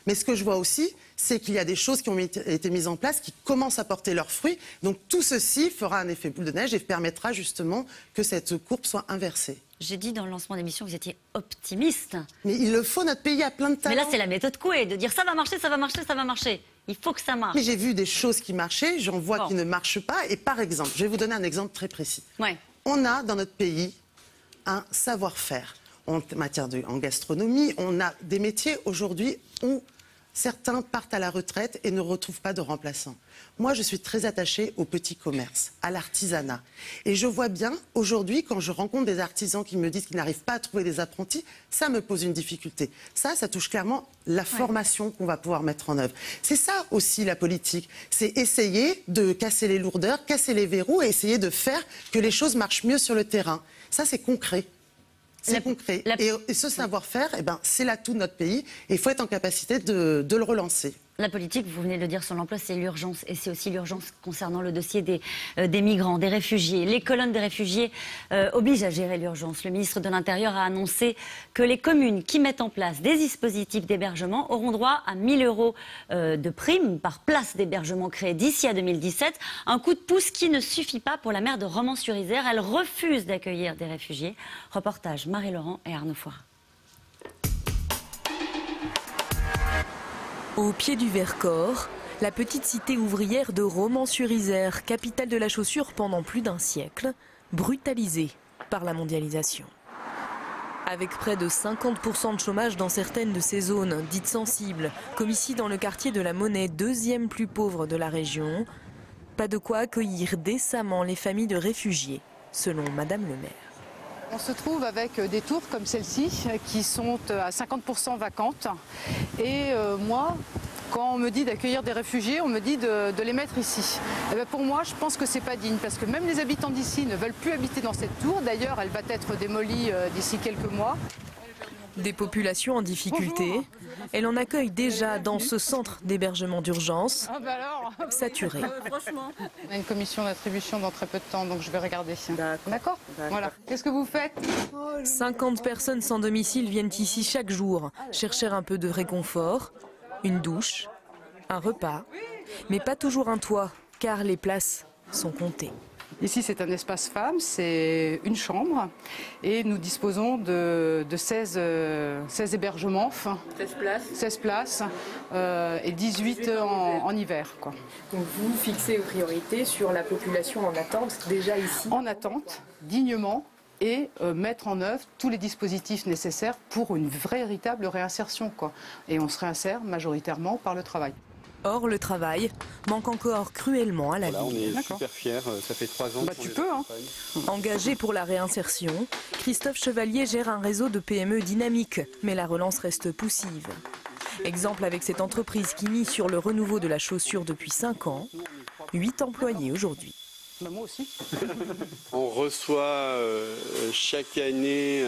Mais ce que je vois aussi, c'est qu'il y a des choses qui ont été mises en place, qui commencent à porter leurs fruits. Donc tout ceci fera un effet boule de neige et permettra justement que cette courbe soit inversée. J'ai dit dans le lancement d'émission que vous étiez optimiste. Mais il le faut, notre pays a plein de talents. Mais là, c'est la méthode Coué, de dire ça va marcher, ça va marcher, ça va marcher. Il faut que ça marche. Mais j'ai vu des choses qui marchaient, j'en vois qui ne marchent pas. Et par exemple, je vais vous donner un exemple très précis. Ouais. On a dans notre pays un savoir-faire. En matière en gastronomie, on a des métiers aujourd'hui où certains partent à la retraite et ne retrouvent pas de remplaçants. Moi, je suis très attachée au petit commerce, à l'artisanat. Et je vois bien, aujourd'hui, quand je rencontre des artisans qui me disent qu'ils n'arrivent pas à trouver des apprentis, ça me pose une difficulté. Ça touche clairement la formation qu'on va pouvoir mettre en œuvre. C'est ça aussi la politique. C'est essayer de casser les lourdeurs, casser les verrous et essayer de faire que les choses marchent mieux sur le terrain. Ça, c'est concret. C'est concret. Et ce savoir-faire, c'est l'atout de notre pays et il faut être en capacité de le relancer. La politique, vous venez de le dire, sur l'emploi, c'est l'urgence. Et c'est aussi l'urgence concernant le dossier des migrants, des réfugiés. Les colonnes des réfugiés obligent à gérer l'urgence. Le ministre de l'Intérieur a annoncé que les communes qui mettent en place des dispositifs d'hébergement auront droit à 1 000 € de prime par place d'hébergement créée d'ici à 2017. Un coup de pouce qui ne suffit pas pour la maire de Romans-sur-Isère. Elle refuse d'accueillir des réfugiés. Reportage Marie-Laurent et Arnaud Foire. Au pied du Vercors, la petite cité ouvrière de Romans-sur-Isère, capitale de la chaussure pendant plus d'1 siècle, brutalisée par la mondialisation. Avec près de 50% de chômage dans certaines de ces zones dites sensibles, comme ici dans le quartier de la Monnaie, 2e plus pauvre de la région, pas de quoi accueillir décemment les familles de réfugiés, selon Madame le maire. On se trouve avec des tours comme celle-ci qui sont à 50% vacantes. Et moi, quand on me dit d'accueillir des réfugiés, on me dit de les mettre ici. Et bien pour moi, je pense que c'est pas digne parce que même les habitants d'ici ne veulent plus habiter dans cette tour. D'ailleurs, elle va être démolie d'ici quelques mois. Des populations en difficulté. Bonjour. Elle en accueille déjà dans ce centre d'hébergement d'urgence, saturé. Franchement. On a une commission d'attribution dans très peu de temps, donc je vais regarder. D'accord. Voilà. Qu'est-ce que vous faites? 50 personnes sans domicile viennent ici chaque jour chercher un peu de réconfort, une douche, un repas, mais pas toujours un toit, car les places sont comptées. Ici, c'est un espace femme, c'est une chambre et nous disposons de 16 hébergements, 16 places et 18 en hiver. Quoi. Donc vous fixez une priorité sur la population en attente déjà ici? En attente, dignement, et mettre en œuvre tous les dispositifs nécessaires pour une véritable réinsertion. Quoi. Et on se réinsère majoritairement par le travail. Or, le travail manque encore cruellement à la ville. On est super fiers, ça fait 3 ans. Tu peux, hein. Engagé pour la réinsertion, Christophe Chevalier gère un réseau de PME dynamique, mais la relance reste poussive. Exemple avec cette entreprise qui mise sur le renouveau de la chaussure depuis 5 ans, 8 employés aujourd'hui. Moi aussi. On reçoit chaque année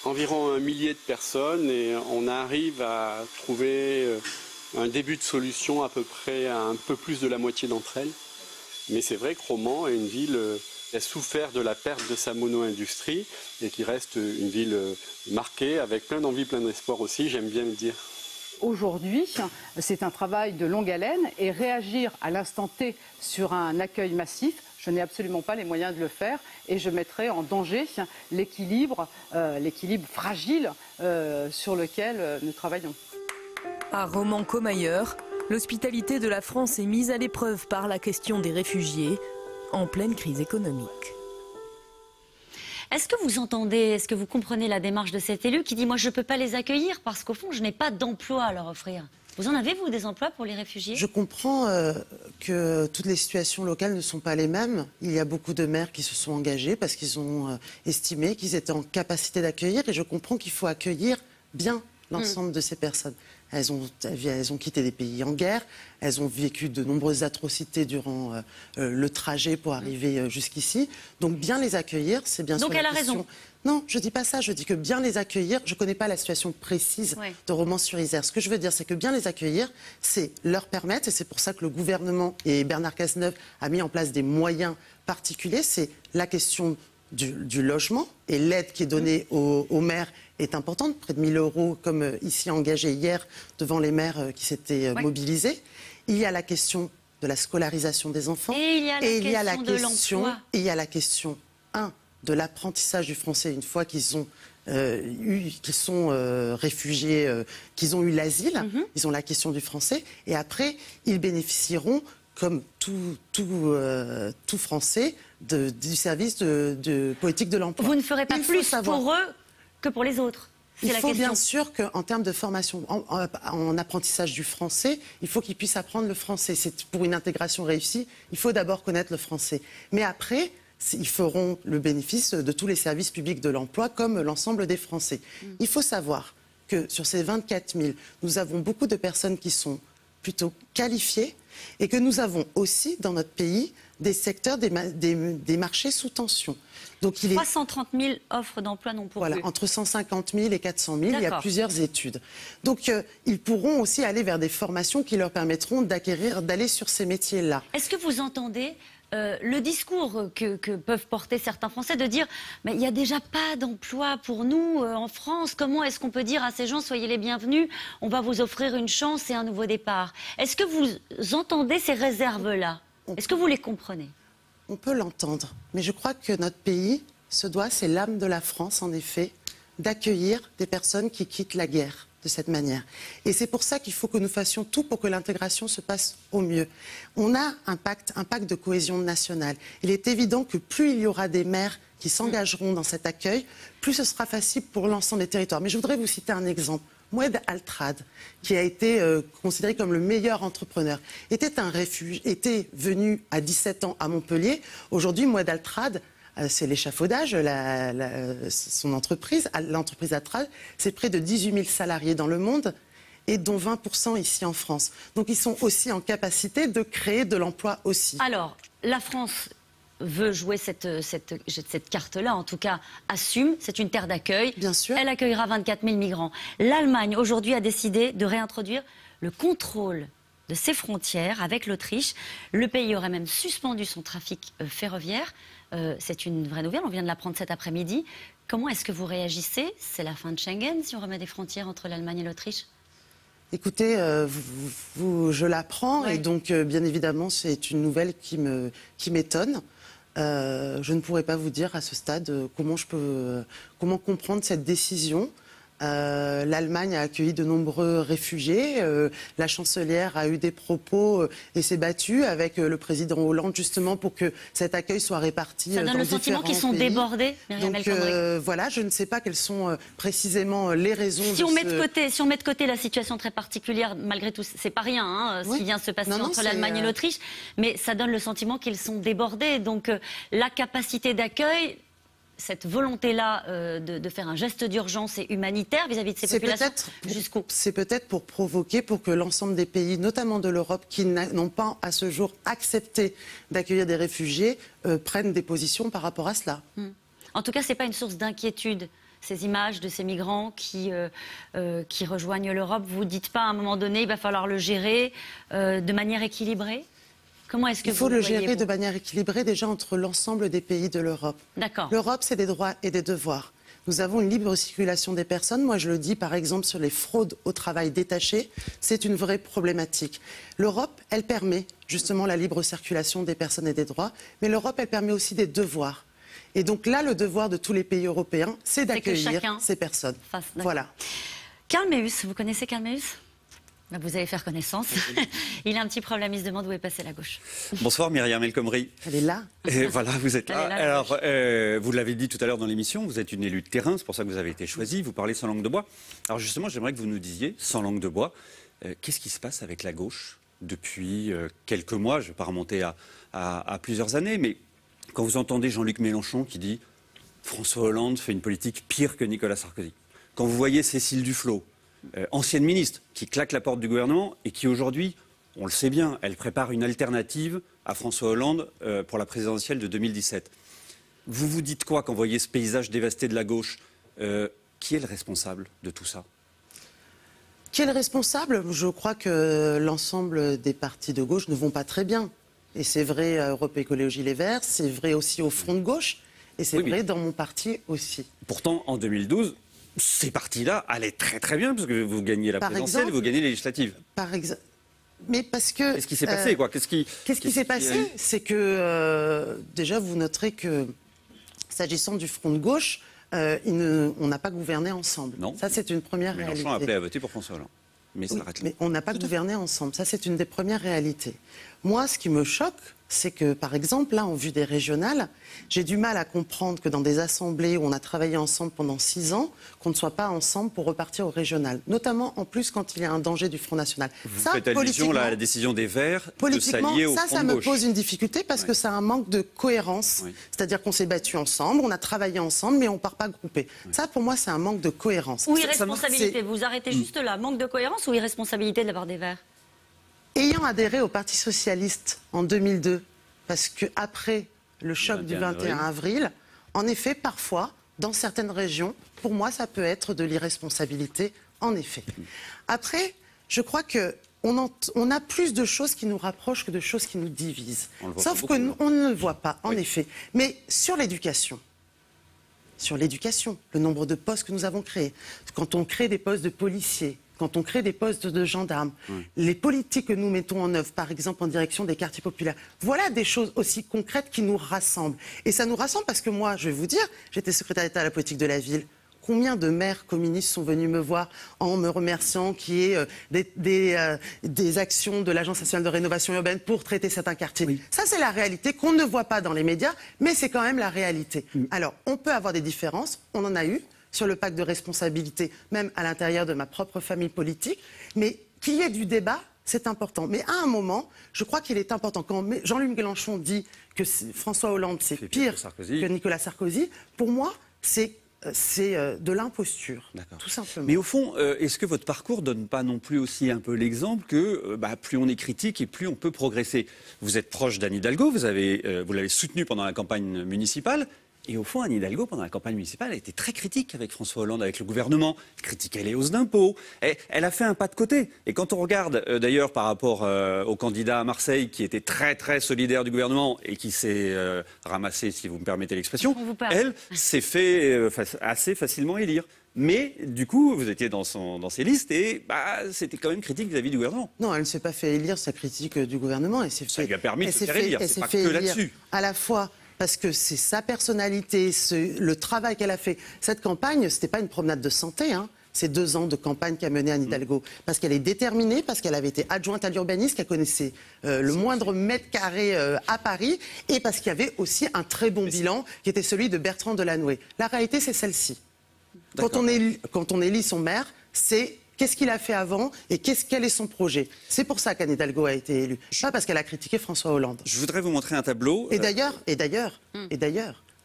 environ 1 millier de personnes et on arrive à trouver un début de solution à peu près à un peu plus de la moitié d'entre elles. Mais c'est vrai que Romans est une ville qui a souffert de la perte de sa mono-industrie et qui reste une ville marquée avec plein d'envie, plein d'espoir aussi, j'aime bien le dire. Aujourd'hui, c'est un travail de longue haleine et réagir à l'instant T sur un accueil massif, je n'ai absolument pas les moyens de le faire et je mettrai en danger l'équilibre fragile sur lequel nous travaillons. À Romans comme ailleurs, l'hospitalité de la France est mise à l'épreuve par la question des réfugiés en pleine crise économique. Est-ce que vous entendez, est-ce que vous comprenez la démarche de cet élu qui dit « moi je ne peux pas les accueillir parce qu'au fond je n'ai pas d'emploi à leur offrir ». Vous en avez, vous, des emplois pour les réfugiés? Je comprends que toutes les situations locales ne sont pas les mêmes. Il y a beaucoup de maires qui se sont engagés parce qu'ils ont estimé qu'ils étaient en capacité d'accueillir. Et je comprends qu'il faut accueillir bien l'ensemble de ces personnes. Elles ont quitté des pays en guerre, elles ont vécu de nombreuses atrocités durant le trajet pour arriver jusqu'ici. Donc bien les accueillir, c'est bien sûr la question. Donc elle a raison. Non, je ne dis pas ça, je dis que bien les accueillir, je ne connais pas la situation précise de Romans-sur-Isère. Ce que je veux dire, c'est que bien les accueillir, c'est leur permettre, et c'est pour ça que le gouvernement et Bernard Cazeneuve a mis en place des moyens particuliers, c'est la question du logement, et l'aide qui est donnée aux maires est importante, près de 1 000 € comme ici engagé hier devant les maires qui s'étaient mobilisés. Il y a la question de la scolarisation des enfants, et il y a la question de l'emploi. Et il y a la question, de l'apprentissage du français une fois qu'ils sont réfugiés, qu'ils ont eu l'asile, ils ont la question du français, et après ils bénéficieront, comme tout Français, du service de politique de l'emploi. Vous ne ferez pas plus pour eux que pour les autres. Il faut bien sûr qu'en termes de formation, en apprentissage du français, il faut qu'ils puissent apprendre le français. C'est pour une intégration réussie, il faut d'abord connaître le français. Mais après, ils feront le bénéfice de tous les services publics de l'emploi comme l'ensemble des Français. Il faut savoir que sur ces 24 000, nous avons beaucoup de personnes qui sont plutôt qualifiées et que nous avons aussi dans notre pays des secteurs, des marchés sous tension. Donc, 330 000 offres d'emploi non pourvues. Voilà, entre 150 000 et 400 000, il y a plusieurs études. Donc, ils pourront aussi aller vers des formations qui leur permettront d'aller sur ces métiers-là. Est-ce que vous entendez le discours que peuvent porter certains Français de dire mais il n'y a déjà pas d'emploi pour nous en France, comment est-ce qu'on peut dire à ces gens soyez les bienvenus, on va vous offrir une chance et un nouveau départ? Est-ce que vous entendez ces réserves-là? Est-ce que vous les comprenez? On peut l'entendre, mais je crois que notre pays se doit, c'est l'âme de la France en effet, d'accueillir des personnes qui quittent la guerre de cette manière. Et c'est pour ça qu'il faut que nous fassions tout pour que l'intégration se passe au mieux. On a un pacte de cohésion nationale. Il est évident que plus il y aura des maires qui s'engageront dans cet accueil, plus ce sera facile pour l'ensemble des territoires. Mais je voudrais vous citer un exemple. Moued Altrad, qui a été considéré comme le meilleur entrepreneur, était venu à 17 ans à Montpellier. Aujourd'hui, Moued Altrad, c'est l'échafaudage, son entreprise, l'entreprise Altrad, c'est près de 18 000 salariés dans le monde et dont 20% ici en France. Donc ils sont aussi en capacité de créer de l'emploi aussi. Alors, la France veut jouer cette carte-là, en tout cas assume, c'est une terre d'accueil. Bien sûr. Elle accueillera 24 000 migrants. L'Allemagne, aujourd'hui, a décidé de réintroduire le contrôle de ses frontières avec l'Autriche. Le pays aurait même suspendu son trafic ferroviaire. C'est une vraie nouvelle, on vient de l'apprendre cet après-midi. Comment est-ce que vous réagissez? C'est la fin de Schengen si on remet des frontières entre l'Allemagne et l'Autriche? Écoutez, je l'apprends et donc bien évidemment c'est une nouvelle qui m'étonne. Je ne pourrais pas vous dire à ce stade comment comprendre cette décision. L'Allemagne a accueilli de nombreux réfugiés. La chancelière a eu des propos et s'est battue avec le président Hollande justement pour que cet accueil soit réparti dans différents pays. Ça donne le sentiment qu'ils sont débordés, Myriam El Khomri. Voilà, je ne sais pas quelles sont précisément les raisons. Si on met de côté la situation très particulière, malgré tout, c'est pas rien ce qui vient de se passer entre l'Allemagne et l'Autriche, mais ça donne le sentiment qu'ils sont débordés. Donc la capacité d'accueil, cette volonté-là de faire un geste d'urgence et humanitaire vis-à-vis de ces populations, jusqu'où? C'est peut-être pour provoquer, pour que l'ensemble des pays, notamment de l'Europe, qui n'ont pas à ce jour accepté d'accueillir des réfugiés, prennent des positions par rapport à cela. En tout cas, ce n'est pas une source d'inquiétude, ces images de ces migrants qui rejoignent l'Europe. Vous ne dites pas à un moment donné, il va falloir le gérer de manière équilibrée? Comment est-ce que il faut le gérer de manière équilibrée déjà entre l'ensemble des pays de l'Europe. D'accord. L'Europe, c'est des droits et des devoirs. Nous avons une libre circulation des personnes. Moi, je le dis par exemple sur les fraudes au travail détaché. C'est une vraie problématique. L'Europe, elle permet justement la libre circulation des personnes et des droits. Mais l'Europe, elle permet aussi des devoirs. Et donc là, le devoir de tous les pays européens, c'est d'accueillir ces personnes. Voilà. Karl Meus, vous connaissez Karl Meus ? Vous allez faire connaissance. Il a un petit problème, il se demande où est passée la gauche. Bonsoir Myriam El Khomri. Elle est là. Et voilà, vous êtes là. Alors, vous l'avez dit tout à l'heure dans l'émission, vous êtes une élue de terrain, c'est pour ça que vous avez été choisie, vous parlez sans langue de bois. Alors justement, j'aimerais que vous nous disiez, sans langue de bois, Qu'est-ce qui se passe avec la gauche depuis quelques mois? Je ne vais pas remonter à plusieurs années, mais quand vous entendez Jean-Luc Mélenchon qui dit « François Hollande fait une politique pire que Nicolas Sarkozy », quand vous voyez Cécile Duflot, ancienne ministre, qui claque la porte du gouvernement et qui aujourd'hui, on le sait bien, elle prépare une alternative à François Hollande pour la présidentielle de 2017. Vous vous dites quoi quand vous voyez ce paysage dévasté de la gauche? Qui est le responsable de tout ça? Qui est le responsable? Je crois que l'ensemble des partis de gauche ne vont pas très bien. Et c'est vrai à Europe Écologie Les Verts, c'est vrai aussi au Front de gauche, et c'est vrai dans mon parti aussi. Pourtant, en 2012, ces partis-là allaient très très bien, parce que vous gagnez la présidentielle et vous gagnez les législatives. Par exemple. Mais parce que... Qu'est-ce qui s'est passé, quoi? Qu'est-ce qui s'est passé? C'est que, déjà, vous noterez que, s'agissant du Front de gauche, on n'a pas gouverné ensemble. Non. Ça, c'est une première réalité. Mélenchon a appelé à voter pour François Hollande. Mais ça arrête là. Mais on n'a pas gouverné ensemble. Ça, c'est une des premières réalités. Moi, ce qui me choque, c'est que, par exemple, là, en vue des régionales, j'ai du mal à comprendre que dans des assemblées où on a travaillé ensemble pendant 6 ans, qu'on ne soit pas ensemble pour repartir au régional. Notamment, en plus, quand il y a un danger du Front National. Vous faites allusion à la décision des Verts de s'allier au Front de gauche. Ça me pose une difficulté parce que ça a un manque de cohérence. C'est-à-dire qu'on s'est battus ensemble, on a travaillé ensemble, mais on ne part pas groupé. Ça, pour moi, c'est un manque de cohérence. Ou irresponsabilité. Vous arrêtez juste là. Manque de cohérence ou irresponsabilité de la part des Verts? Ayant adhéré au Parti Socialiste en 2002, parce qu'après le choc du 21 avril, en effet, parfois, dans certaines régions, pour moi, ça peut être de l'irresponsabilité, en effet. Après, je crois qu'on a plus de choses qui nous rapprochent que de choses qui nous divisent. Sauf qu'on ne le voit pas, en effet. Mais sur l'éducation, le nombre de postes que nous avons créés, quand on crée des postes de policiers, quand on crée des postes de gendarmes, les politiques que nous mettons en œuvre, par exemple en direction des quartiers populaires, voilà des choses aussi concrètes qui nous rassemblent. Et ça nous rassemble parce que moi, je vais vous dire, j'étais secrétaire d'État à la politique de la ville. Combien de maires communistes sont venus me voir en me remerciant qu'il y ait des actions de l'Agence nationale de rénovation urbaine pour traiter certains quartiers. Ça, c'est la réalité qu'on ne voit pas dans les médias, mais c'est quand même la réalité. Alors, on peut avoir des différences, on en a eu sur le pacte de responsabilité, même à l'intérieur de ma propre famille politique, mais qu'il y ait du débat, c'est important. Mais à un moment, je crois qu'il est important. Quand Jean-Luc Mélenchon dit que François Hollande, c'est pire que Nicolas Sarkozy, pour moi, c'est de l'imposture, tout simplement. Mais au fond, est-ce que votre parcours ne donne pas non plus aussi un peu l'exemple que plus on est critique et plus on peut progresser? Vous êtes proche d'Anne Hidalgo, vous l'avez soutenue pendant la campagne municipale. Et au fond, Anne Hidalgo, pendant la campagne municipale, a été très critique avec François Hollande, avec le gouvernement. Elle critiquait les hausses d'impôts. Elle a fait un pas de côté. Et quand on regarde, d'ailleurs, par rapport au candidat à Marseille, qui était très, très solidaire du gouvernement et qui s'est ramassé, si vous me permettez l'expression, elle s'est fait assez facilement élire. Mais du coup, vous étiez dans ses listes et c'était quand même critique vis-à-vis du gouvernement. Non, elle ne s'est pas fait élire sa critique du gouvernement. Ça lui a permis de se faire élire. C'est pas que là-dessus. À la fois parce que c'est sa personnalité, le travail qu'elle a fait. Cette campagne, ce n'était pas une promenade de santé, hein. C'est 2 ans de campagne qu'a mené Anne Hidalgo. Parce qu'elle est déterminée, parce qu'elle avait été adjointe à l'urbanisme, qu'elle connaissait le moindre mètre carré à Paris, et parce qu'il y avait aussi un très bon bilan, qui était celui de Bertrand Delanoë. La réalité, c'est celle-ci. Quand on élit son maire, c'est qu'est-ce qu'il a fait avant et quel est son projet. C'est pour ça qu'Anne Hidalgo a été élue. Pas parce qu'elle a critiqué François Hollande. Je voudrais vous montrer un tableau. Et d'ailleurs,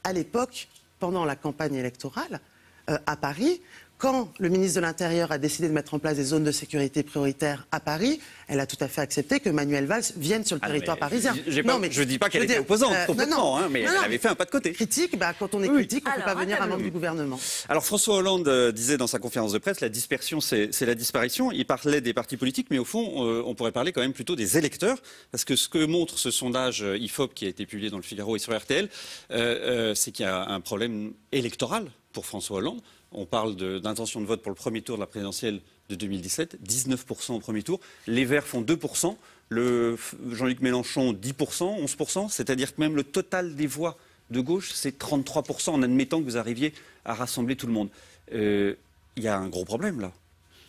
à l'époque, pendant la campagne électorale, à Paris, quand le ministre de l'Intérieur a décidé de mettre en place des zones de sécurité prioritaires à Paris, elle a tout à fait accepté que Manuel Valls vienne sur le territoire parisien. Je ne dis pas qu'elle était opposante complètement, mais elle avait fait un pas de côté. Critique, quand on est critique, on ne peut pas venir un membre du gouvernement. Alors François Hollande disait dans sa conférence de presse, la dispersion, c'est la disparition. Il parlait des partis politiques, mais au fond, on pourrait parler quand même plutôt des électeurs, parce que ce que montre ce sondage IFOP qui a été publié dans le Figaro et sur RTL, c'est qu'il y a un problème électoral pour François Hollande. On parle d'intention de vote pour le premier tour de la présidentielle de 2017, 19% au premier tour. Les Verts font 2%, Jean-Luc Mélenchon 10%, 11%. C'est-à-dire que même le total des voix de gauche, c'est 33% en admettant que vous arriviez à rassembler tout le monde. Il y a un gros problème là.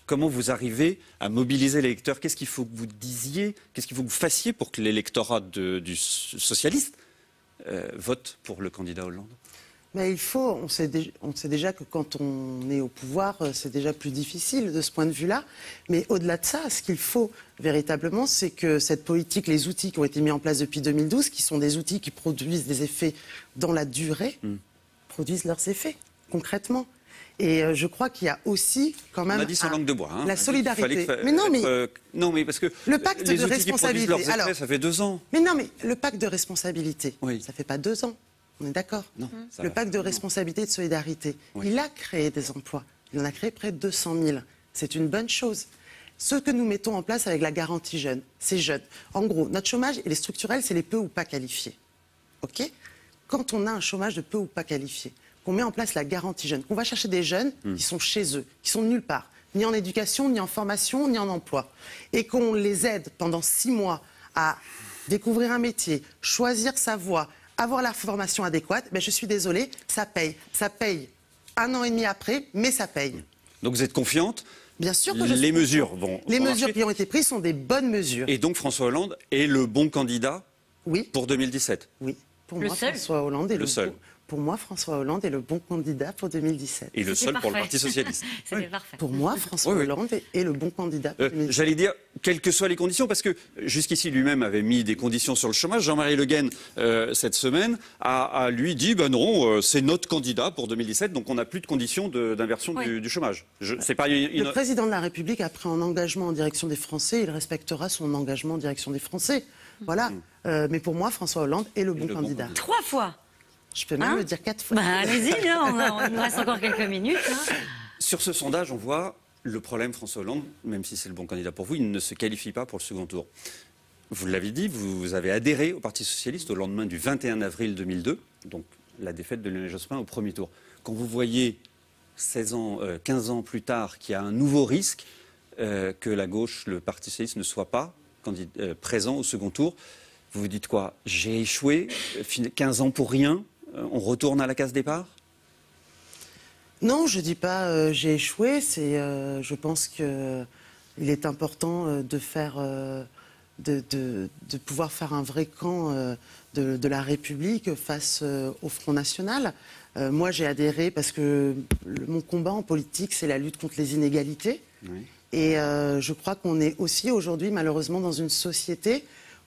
Comment vous arrivez à mobiliser l'électeur? Qu'est-ce qu'il faut que vous disiez? Qu'est-ce qu'il faut que vous fassiez pour que l'électorat du socialiste vote pour le candidat Hollande? Mais on sait déjà que quand on est au pouvoir, c'est déjà plus difficile de ce point de vue-là. Mais au-delà de ça, ce qu'il faut véritablement, c'est que cette politique, les outils qui ont été mis en place depuis 2012, qui sont des outils qui produisent des effets dans la durée, produisent leurs effets, concrètement. Et je crois qu'il y a aussi quand même... On a dit sans langue de bois. La solidarité. Non, mais parce que le pacte les de outils qui produisent leurs responsabilité. effets, ça fait 2 ans. Mais non, mais le pacte de responsabilité, ça fait pas 2 ans. On est d'accord. Le pacte de responsabilité et de solidarité, il a créé des emplois. Il en a créé près de 200 000. C'est une bonne chose. Ce que nous mettons en place avec la garantie jeune, c'est jeune. En gros, notre chômage, il est structurel, c'est les peu ou pas qualifiés. OK ? Quand on a un chômage de peu ou pas qualifiés, qu'on met en place la garantie jeune, qu'on va chercher des jeunes qui sont chez eux, qui sont nulle part, ni en éducation, ni en formation, ni en emploi, et qu'on les aide pendant 6 mois à découvrir un métier, choisir sa voie, avoir la formation adéquate, ben je suis désolée, ça paye. Ça paye 1 an et demi après, mais ça paye. Donc vous êtes confiante ? Bien sûr que je suis Les mesures vont Les mesures marcher. qui ont été prises sont des bonnes mesures. Et donc François Hollande est le bon candidat pour 2017 ? Oui, pour moi, François Hollande est le seul. bon. Pour moi, François Hollande est le bon candidat pour 2017. Et le seul pour le Parti Socialiste. Pour moi, François Hollande est le bon candidat pour 2017. J'allais dire, quelles que soient les conditions, parce que jusqu'ici lui-même avait mis des conditions sur le chômage. Jean-Marie Le Guen, cette semaine, a lui dit, ben non, c'est notre candidat pour 2017, donc on n'a plus de conditions d'inversion du chômage. Le président de la République a pris un engagement en direction des Français, il respectera son engagement en direction des Français. Voilà. Mais pour moi, François Hollande est le bon candidat. 3 fois. Je peux même le dire 4 fois. Allez-y, il nous reste encore quelques minutes. Sur ce sondage, on voit le problème François Hollande, même si c'est le bon candidat pour vous, il ne se qualifie pas pour le second tour. Vous l'avez dit, vous avez adhéré au Parti Socialiste au lendemain du 21 avril 2002, donc la défaite de Lionel Jospin au premier tour. Quand vous voyez 15 ans plus tard qu'il y a un nouveau risque que la gauche, le Parti Socialiste, ne soit pas présent au second tour, vous vous dites quoi? J'ai échoué, 15 ans pour rien, on retourne à la case départ? Non, je ne dis pas j'ai échoué. Je pense qu'il est important de pouvoir faire un vrai camp de la République face au Front National. Moi, j'ai adhéré parce que mon combat en politique, c'est la lutte contre les inégalités. Oui. Et je crois qu'on est aussi aujourd'hui, malheureusement, dans une société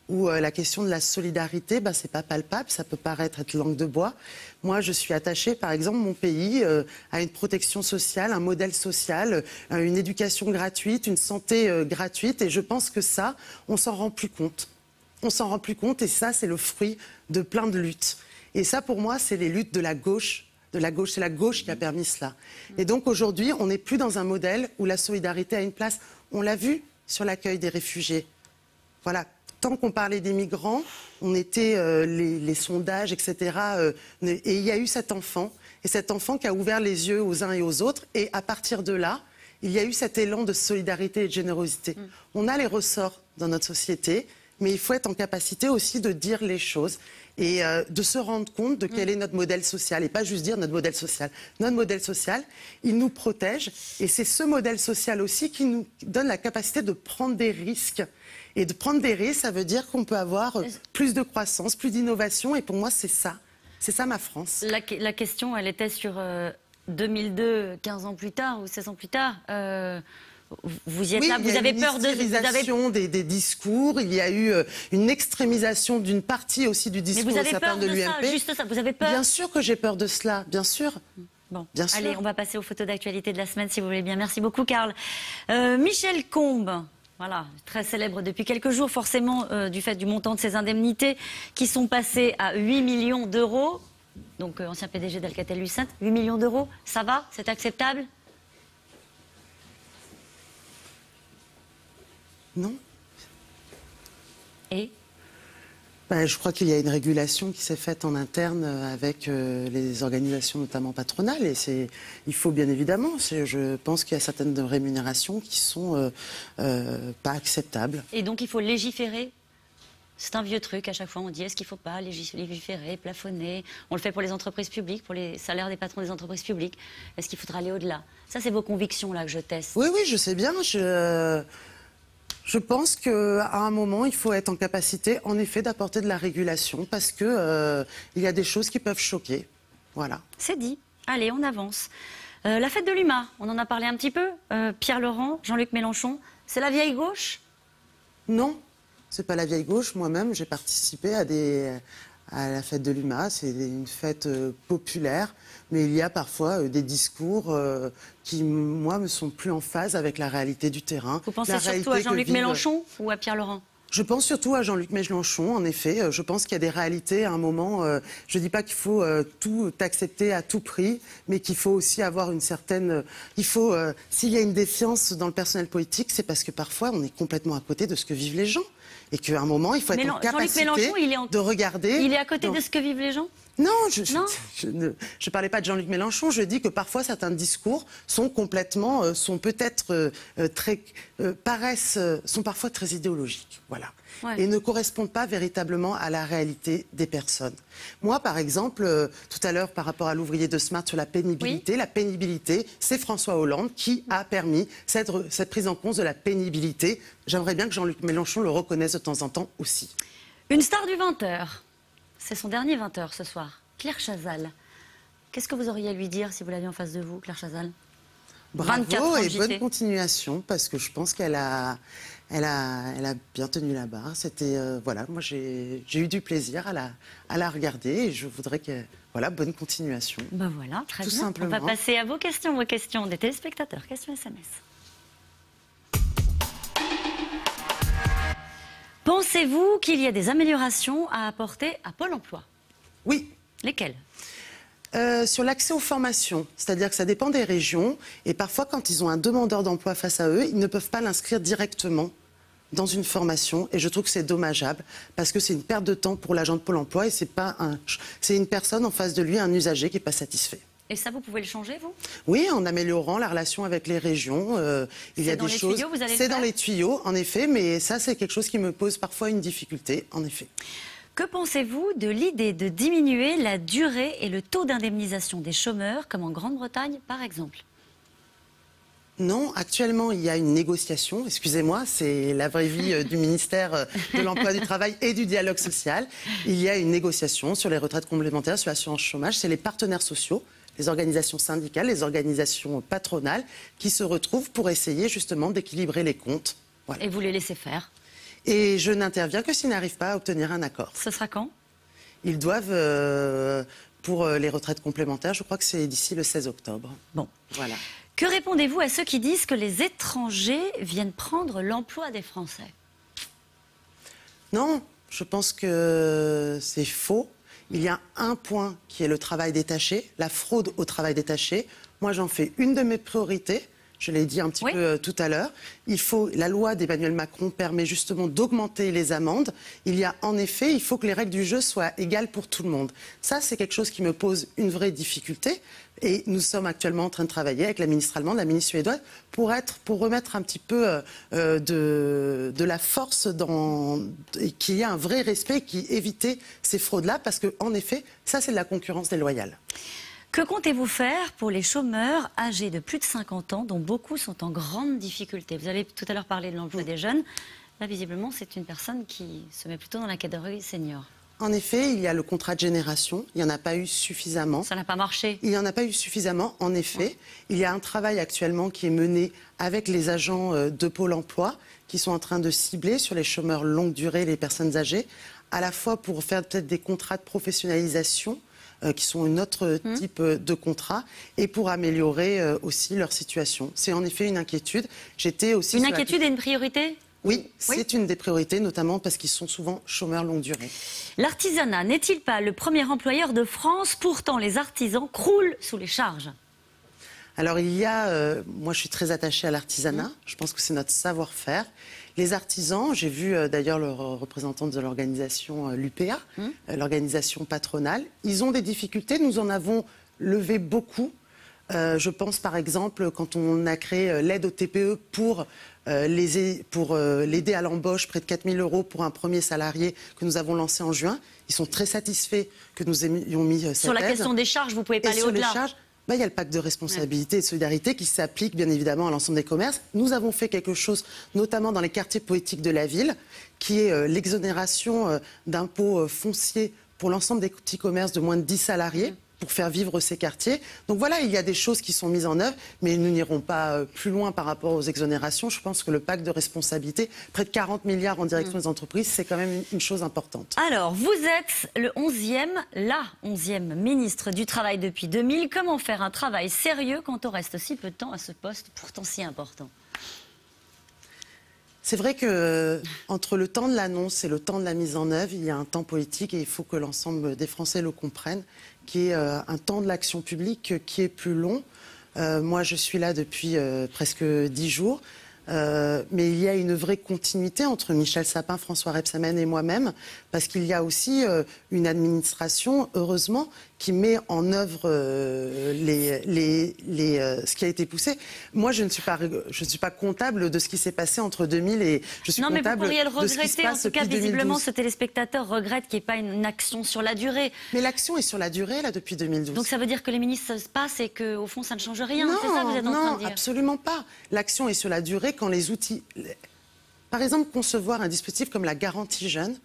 où la question de la solidarité, c'est pas palpable, ça peut paraître être langue de bois. Moi, je suis attachée, par exemple, mon pays, à une protection sociale, un modèle social, une éducation gratuite, une santé gratuite. Et je pense que ça, on s'en rend plus compte. On s'en rend plus compte et ça, c'est le fruit de plein de luttes. Et ça, pour moi, c'est les luttes de la gauche. C'est la gauche qui a permis cela. Et donc, aujourd'hui, on n'est plus dans un modèle où la solidarité a une place. On l'a vu sur l'accueil des réfugiés. Voilà. Tant qu'on parlait des migrants, on était les sondages, etc. Et il y a eu cet enfant qui a ouvert les yeux aux uns et aux autres. Et à partir de là, il y a eu cet élan de solidarité et de générosité. On a les ressorts dans notre société, mais il faut être en capacité aussi de dire les choses et de se rendre compte de quel est notre modèle social. Et pas juste dire notre modèle social. Notre modèle social, il nous protège. Et c'est ce modèle social aussi qui nous donne la capacité de prendre des risques. Et de prendre des risques, ça veut dire qu'on peut avoir plus de croissance, plus d'innovation. Et pour moi, c'est ça. C'est ça ma France. La question, elle était sur 2002, 15 ans plus tard ou 16 ans plus tard. Vous y êtes là, vous avez peur de... des discours, il y a eu une extrémisation d'une partie aussi du discours de l'UMP. Juste ça, vous avez peur? Bien sûr que j'ai peur de cela, bien sûr. Bon, bien sûr. Allez, on va passer aux photos d'actualité de la semaine, si vous voulez bien. Merci beaucoup, Karl. Michel Combes. Voilà, très célèbre depuis quelques jours, forcément, du fait du montant de ses indemnités qui sont passées à 8 millions d'euros. Donc, ancien PDG d'Alcatel-Lucent, 8 millions d'euros, ça va? C'est acceptable? Non. Et je crois qu'il y a une régulation qui s'est faite en interne avec les organisations notamment patronales et il faut bien évidemment, je pense qu'il y a certaines rémunérations qui sont pas acceptables. Et donc il faut légiférer? C'est un vieux truc, à chaque fois on dit est-ce qu'il ne faut pas légiférer, plafonner? On le fait pour les entreprises publiques, pour les salaires des patrons des entreprises publiques. Est-ce qu'il faudra aller au-delà? Ça, c'est vos convictions là que je teste. Oui, je sais bien. Je pense qu'à un moment, il faut être en capacité, en effet, d'apporter de la régulation parce qu'il y a des choses qui peuvent choquer. Voilà. C'est dit. Allez, on avance. La fête de l'UMA, on en a parlé un petit peu. Pierre Laurent, Jean-Luc Mélenchon, c'est la vieille gauche? Non, c'est pas la vieille gauche. Moi-même, j'ai participé à la fête de l'UMA. C'est une fête populaire, mais il y a parfois des discours qui, moi, me sont plus en phase avec la réalité du terrain. Vous pensez surtout à Jean-Luc Mélenchon ou à Pierre Laurent? Je pense surtout à Jean-Luc Mélenchon, en effet. Je pense qu'il y a des réalités à un moment. Je ne dis pas qu'il faut tout accepter à tout prix, mais qu'il faut aussi avoir une certaine... s'il y a une défiance dans le personnel politique, c'est parce que parfois on est complètement à côté de ce que vivent les gens. Et qu'à un moment, il faut être en capacité de regarder... Il est à côté de ce que vivent les gens? Non, je ne parlais pas de Jean-Luc Mélenchon. Je dis que parfois certains discours sont complètement, sont peut-être sont parfois très idéologiques, voilà, et ne correspondent pas véritablement à la réalité des personnes. Moi, par exemple, tout à l'heure, par rapport à l'ouvrier de Smart sur la pénibilité, la pénibilité, c'est François Hollande qui a permis cette prise en compte de la pénibilité. J'aimerais bien que Jean-Luc Mélenchon le reconnaisse de temps en temps aussi. Une star du 20h. C'est son dernier 20h ce soir. Claire Chazal. Qu'est-ce que vous auriez à lui dire si vous l'aviez en face de vous, Claire Chazal? Bravo et bonne continuation, parce que je pense qu'elle a bien tenu la barre. C'était, voilà, moi j'ai eu du plaisir à la regarder et je voudrais que, voilà, bonne continuation. Ben voilà, très tout bien. simplement. On va passer à vos questions des téléspectateurs. Questions SMS. Pensez-vous qu'il y a des améliorations à apporter à Pôle emploi? Oui. Lesquelles? Sur l'accès aux formations, c'est-à-dire que ça dépend des régions et parfois quand ils ont un demandeur d'emploi face à eux, ils ne peuvent pas l'inscrire directement dans une formation et je trouve que c'est dommageable parce que c'est une perte de temps pour l'agent de Pôle emploi et c'est une personne en face de lui, un usager qui n'est pas satisfait. Et ça, vous pouvez le changer, vous? Oui, en améliorant la relation avec les régions. Il y a des choses. C'est dans les tuyaux, en effet, mais ça, c'est quelque chose qui me pose parfois une difficulté, en effet. Que pensez-vous de l'idée de diminuer la durée et le taux d'indemnisation des chômeurs, comme en Grande-Bretagne, par exemple? Non, actuellement, il y a une négociation. Excusez-moi, c'est la vraie vie du ministère de l'Emploi, du Travail et du Dialogue social. Il y a une négociation sur les retraites complémentaires, sur l'assurance chômage. C'est les partenaires sociaux, les organisations syndicales, les organisations patronales qui se retrouvent pour essayer justement d'équilibrer les comptes. Voilà. Et vous les laissez faire? Et je n'interviens que s'ils n'arrivent pas à obtenir un accord. Ce sera quand? Ils doivent, pour les retraites complémentaires, je crois que c'est d'ici le 16 octobre. Bon. Voilà. Que répondez-vous à ceux qui disent que les étrangers viennent prendre l'emploi des Français? Non, je pense que c'est faux. Il y a un point qui est le travail détaché, la fraude au travail détaché. Moi, j'en fais une de mes priorités. Je l'ai dit un petit peu tout à l'heure. La loi d'Emmanuel Macron permet justement d'augmenter les amendes. Il faut que les règles du jeu soient égales pour tout le monde. Ça, c'est quelque chose qui me pose une vraie difficulté. Et nous sommes actuellement en train de travailler avec la ministre allemande, la ministre suédoise, pour remettre un petit peu de la force et qu'il y ait un vrai respect qui éviter ces fraudes-là, parce qu'en effet, ça, c'est de la concurrence déloyale. Que comptez-vous faire pour les chômeurs âgés de plus de 50 ans, dont beaucoup sont en grande difficulté? Vous avez tout à l'heure parlé de l'emploi des jeunes. Là, visiblement, c'est une personne qui se met plutôt dans la catégorie senior. En effet, il y a le contrat de génération. Il n'y en a pas eu suffisamment. Ça n'a pas marché? Il n'y en a pas eu suffisamment, en effet. Ouais. Il y a un travail actuellement qui est mené avec les agents de Pôle emploi qui sont en train de cibler sur les chômeurs longue durée, les personnes âgées, à la fois pour faire peut-être des contrats de professionnalisation qui sont un autre type de contrat, et pour améliorer aussi leur situation. C'est en effet une inquiétude. J'étais aussi une inquiétude et une priorité? Oui, c'est une des priorités, notamment parce qu'ils sont souvent chômeurs longue durée. L'artisanat n'est-il pas le premier employeur de France? Pourtant, les artisans croulent sous les charges. Alors, il y a... moi, je suis très attachée à l'artisanat. Je pense que c'est notre savoir-faire. Les artisans, j'ai vu d'ailleurs le représentant de l'organisation l'UPA, l'organisation patronale, ils ont des difficultés. Nous en avons levé beaucoup. Je pense par exemple quand on a créé l'aide au TPE pour l'aider à l'embauche, près de 4 000 € pour un premier salarié que nous avons lancé en juin. Ils sont très satisfaits que nous ayons mis cette aide. Sur la question des charges, vous ne pouvez pas aller au-delà. Il y a le pacte de responsabilité et de solidarité qui s'applique bien évidemment à l'ensemble des commerces. Nous avons fait quelque chose, notamment dans les quartiers poétiques de la ville, qui est l'exonération d'impôts fonciers pour l'ensemble des petits commerces de moins de 10 salariés. pour faire vivre ces quartiers. Donc voilà, il y a des choses qui sont mises en œuvre, mais nous n'irons pas plus loin par rapport aux exonérations. Je pense que le pacte de responsabilité, près de 40 milliards en direction des entreprises, c'est quand même une chose importante. Alors, vous êtes la 11e ministre du Travail depuis 2000. Comment faire un travail sérieux quand on reste si peu de temps à ce poste pourtant si important ? C'est vrai que entre le temps de l'annonce et le temps de la mise en œuvre, il y a un temps politique et il faut que l'ensemble des Français le comprennent, qui est un temps de l'action publique qui est plus long. Moi, je suis là depuis presque 10 jours. Mais il y a une vraie continuité entre Michel Sapin, François Rebsamen et moi-même, parce qu'il y a aussi une administration, heureusement, qui met en œuvre ce qui a été poussé. Moi, je ne suis pas comptable de ce qui s'est passé entre 2000 et je suis comptable mais vous pourriez le de ce qui se regretter. En passe tout cas, depuis visiblement, 2012. ce téléspectateur regrette qu'il n'y ait pas une action sur la durée. Mais l'action est sur la durée, là, depuis 2012. Donc ça veut dire que les ministres se passent et qu'au fond, ça ne change rien. C'est ça que vous êtes en train de dire? Non, absolument pas. L'action est sur la durée quand les outils... Par exemple, concevoir un dispositif comme la garantie jeune,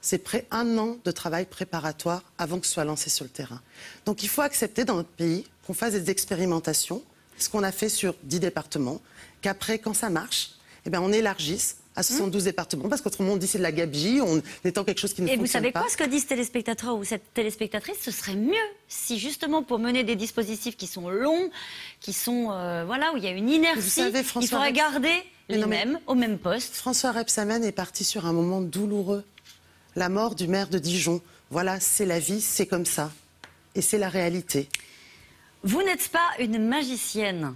c'est près d'un an de travail préparatoire avant que ce soit lancé sur le terrain. Donc il faut accepter dans notre pays qu'on fasse des expérimentations, ce qu'on a fait sur 10 départements, qu'après, quand ça marche, eh ben, on élargisse à 72 départements, parce qu'autrement on dit c'est de la gabegie, on étend quelque chose qui ne fonctionne pas. Et vous savez quoi, ce que dit ce téléspectateur ou cette téléspectatrice, ce serait mieux si justement pour mener des dispositifs qui sont longs, qui sont, voilà, où il y a une inertie, il faudrait garder les mêmes, au même poste. François Rebsamen est parti sur un moment douloureux. La mort du maire de Dijon. Voilà, c'est la vie, c'est comme ça. Et c'est la réalité. Vous n'êtes pas une magicienne.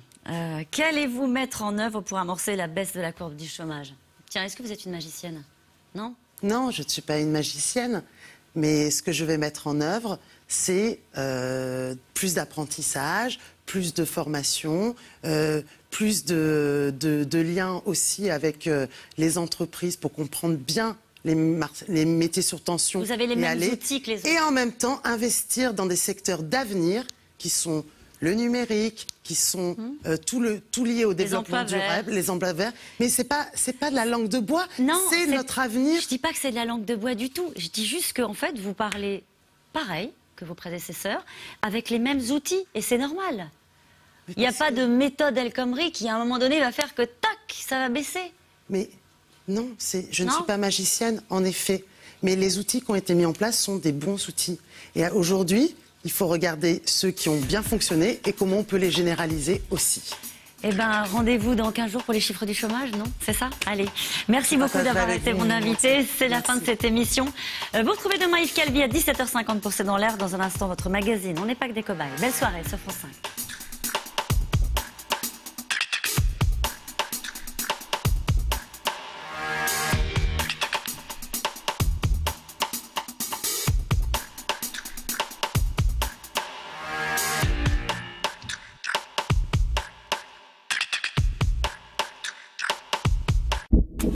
Qu'allez-vous mettre en œuvre pour amorcer la baisse de la courbe du chômage? Tiens, est-ce que vous êtes une magicienne? Non? Non, je ne suis pas une magicienne. Mais ce que je vais mettre en œuvre, c'est plus d'apprentissage, plus de formation, plus de liens aussi avec les entreprises pour comprendre bien les métiers sur tension. Vous avez les mêmes outils que les autres. Et en même temps, investir dans des secteurs d'avenir qui sont le numérique, qui sont tout lié au développement durable, les emplois verts. Mais c'est pas de la langue de bois, c'est notre avenir. Je dis pas que c'est de la langue de bois du tout. Je dis juste qu'en fait, vous parlez pareil que vos prédécesseurs, avec les mêmes outils, et c'est normal. Il n'y a pas de méthode El Khomri qui, à un moment donné, va faire que, tac, ça va baisser. Mais non, je ne suis pas magicienne, en effet. Mais les outils qui ont été mis en place sont des bons outils. Et aujourd'hui, il faut regarder ceux qui ont bien fonctionné et comment on peut les généraliser aussi. Eh bien, rendez-vous dans 15 jours pour les chiffres du chômage, non? C'est ça? Allez. Merci beaucoup d'avoir été mon invité. C'est la fin de cette émission. Vous retrouvez demain Yves Calvi à 17h50 pour C'est dans l'air. Dans un instant, votre magazine. On n'est pas que des cobayes. Belle soirée sur France 5.